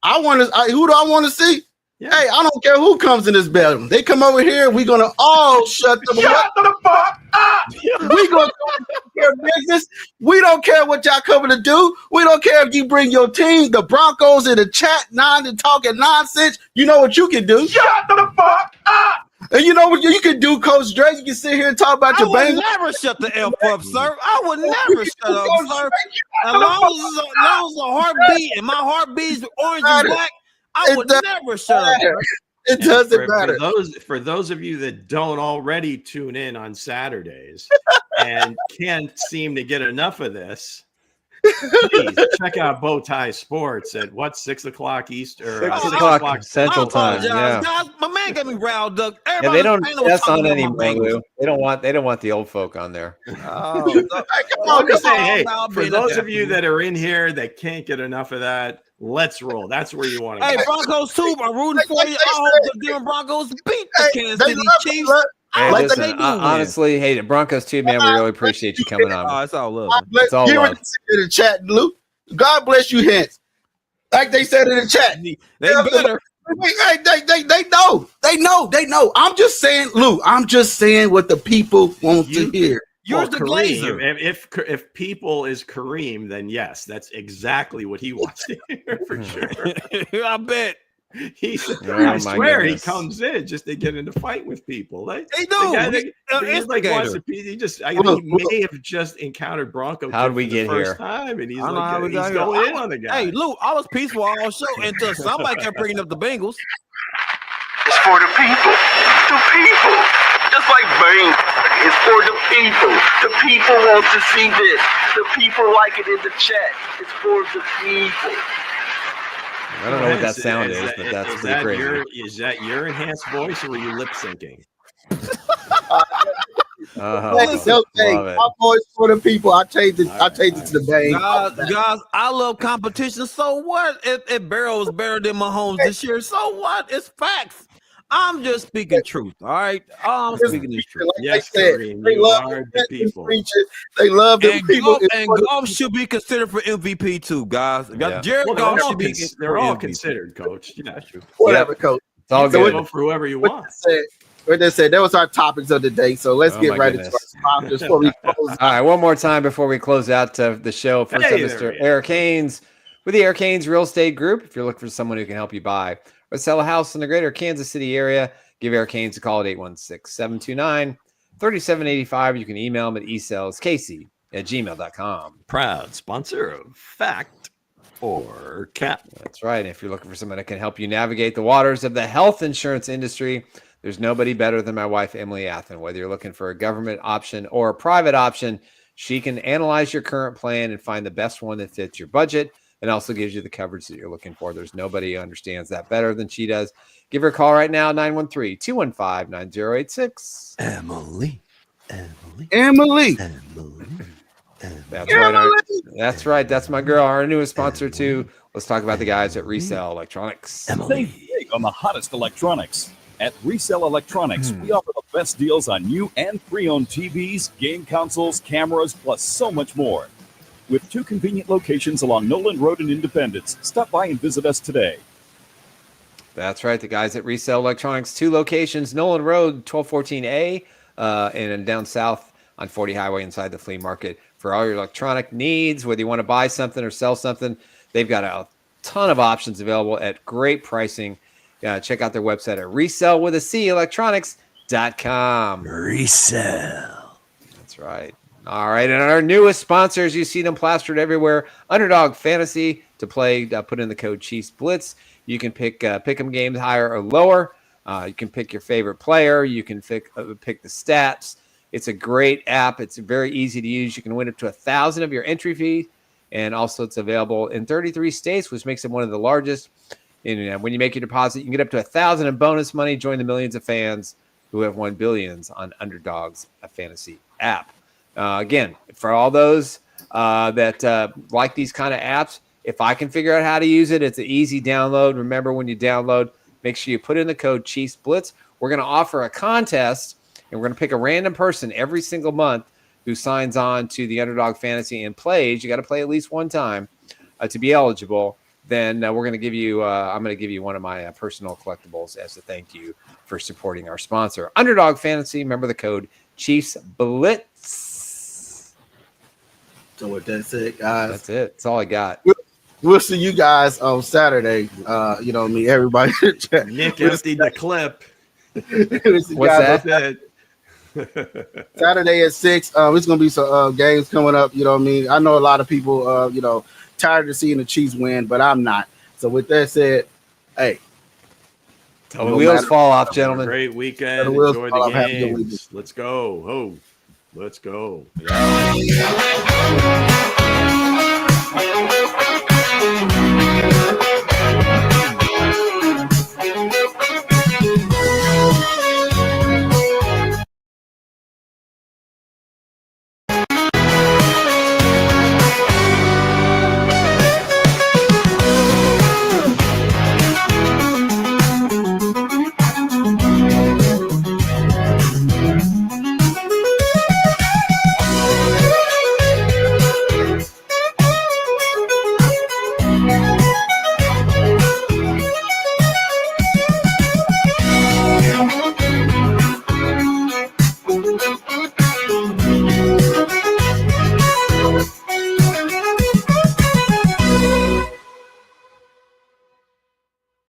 Who do I want to see? Yeah. Hey, I don't care who comes in this building. They come over here, we're gonna all shut the fuck up. We gonna take care of business. We don't care what y'all coming to do. We don't care if you bring your team, the Broncos in the chat, talking nonsense. You know what you can do? Shut the fuck up. And you know what you can do, Coach Dre? You can sit here and talk about your Bengals. I would never shut the F up, sir. I would never shut up, sir. As long as the heartbeat and my heartbeat's orange and black, I would never shut up. It doesn't matter. For those of you that don't already tune in on Saturdays and can't seem to get enough of this, please check out Bowtie Sports at 6 o'clock Eastern, 6 o'clock Central Time. Yeah. Guys, my man got me riled up. Yeah, they don't that's on any Lou. They don't want the old folk on there. For those of you that are in here that can't get enough of that, let's roll. That's where you want to go. Hey, Broncos too. I'm rooting for you. I hope the Denver Broncos beat the Kansas City Chiefs. Hey, listen, honestly, the Broncos too, man. We really appreciate you coming on. Oh, it's all love. Get ready to sit in the chat, Lou. God bless you, Hense. Like they said in the chat. They better. They know. I'm just saying, Lou. I'm just saying what the people want to hear. You're the Kareem, glazer. If people is Kareem, then yes, that's exactly what he wants to hear for sure. I bet. I swear he comes in just to get in a fight with people. They do. He may have just encountered Bronco. How'd we get here? Time, and he's going in on the guy. Hey, Lou, I was peaceful all show until somebody kept bringing up the Bengals. It's for the people. The people. Just like Bang. It's for the people. The people want to see this. The people like it in the chat. It's for the people. I don't know what that sound is, but that's pretty crazy. Is that your enhanced voice, or were you lip syncing? My voice for the people. I changed it to the Bang. Guys, I love competition. So what? If Barrow was better than Mahomes this year, so what? It's facts. I'm just speaking truth. All right, I'm speaking the truth. Yes, Kareem, they love the people. They love the people. And Goff should be considered for MVP too, guys. Yeah. Jared Goff should be. They're all considered, Coach. Yeah, whatever, Coach. It's all good. Vote for whoever you want. What they said, that was our topics of the day. So let's get right into our sponsors before we close. All right, one more time before we close out the show. First up, Mr. Eric Haynes with the Eric Haynes Real Estate Group. If you're looking for someone who can help you buy or sell a house in the greater Kansas City area, give Eric Haynes a call at 816-729-3785. You can email him at esaleskc@gmail.com. Proud sponsor of Fact or Cap. That's right. If you're looking for someone that can help you navigate the waters of the health insurance industry, there's nobody better than my wife, Emily Athan. Whether you're looking for a government option or a private option, she can analyze your current plan and find the best one that fits your budget and also gives you the coverage that you're looking for. There's nobody who understands that better than she does. Give her a call right now, 913-215-9086. Emily. That's right. That's right. That's my girl, our newest sponsor, too. Let's talk about the guys at Resell Electronics. Save big on the hottest electronics. At Resell Electronics, we offer the best deals on new and pre-owned TVs, game consoles, cameras, plus so much more. With 2 convenient locations along Noland Road in Independence. Stop by and visit us today. That's right. The guys at Resell Electronics, 2 locations, Noland Road, 1214A, and down south on 40 Highway inside the flea market. For all your electronic needs, whether you want to buy something or sell something, they've got a ton of options available at great pricing. Check out their website at resellwithacelectronics.com. Resell. That's right. All right. And our newest sponsors, you see them plastered everywhere. Underdog Fantasy to play. Put in the code Chiefs Blitz. You can pick them games higher or lower. You can pick your favorite player. You can pick the stats. It's a great app. It's very easy to use. You can win up to 1,000 of your entry fee. And also it's available in 33 states, which makes it one of the largest. And when you make your deposit, you can get up to 1,000 in bonus money. Join the millions of fans who have won billions on Underdog's fantasy app. Again, for all those that like these kind of apps, if I can figure out how to use it, it's an easy download. Remember, when you download, make sure you put in the code Chiefs Blitz. We're going to offer a contest, and we're going to pick a random person every single month who signs on to the Underdog Fantasy and plays. You got to play at least one time to be eligible. Then we're going to give you, I'm going to give you one of my personal collectibles as a thank you for supporting our sponsor, Underdog Fantasy. Remember the code Chiefs Blitz. So with that said, guys, that's it. That's all I got. We'll see you guys on Saturday. Everybody. Nick emptied the clip. What's that? Saturday at 6. It's gonna be some games coming up. You know what I mean? I know a lot of people tired of seeing the Chiefs win, but I'm not. So with that said, hey, till the wheels fall off, gentlemen. Great weekend. Enjoy the games. Let's go. Let's go. Yeah.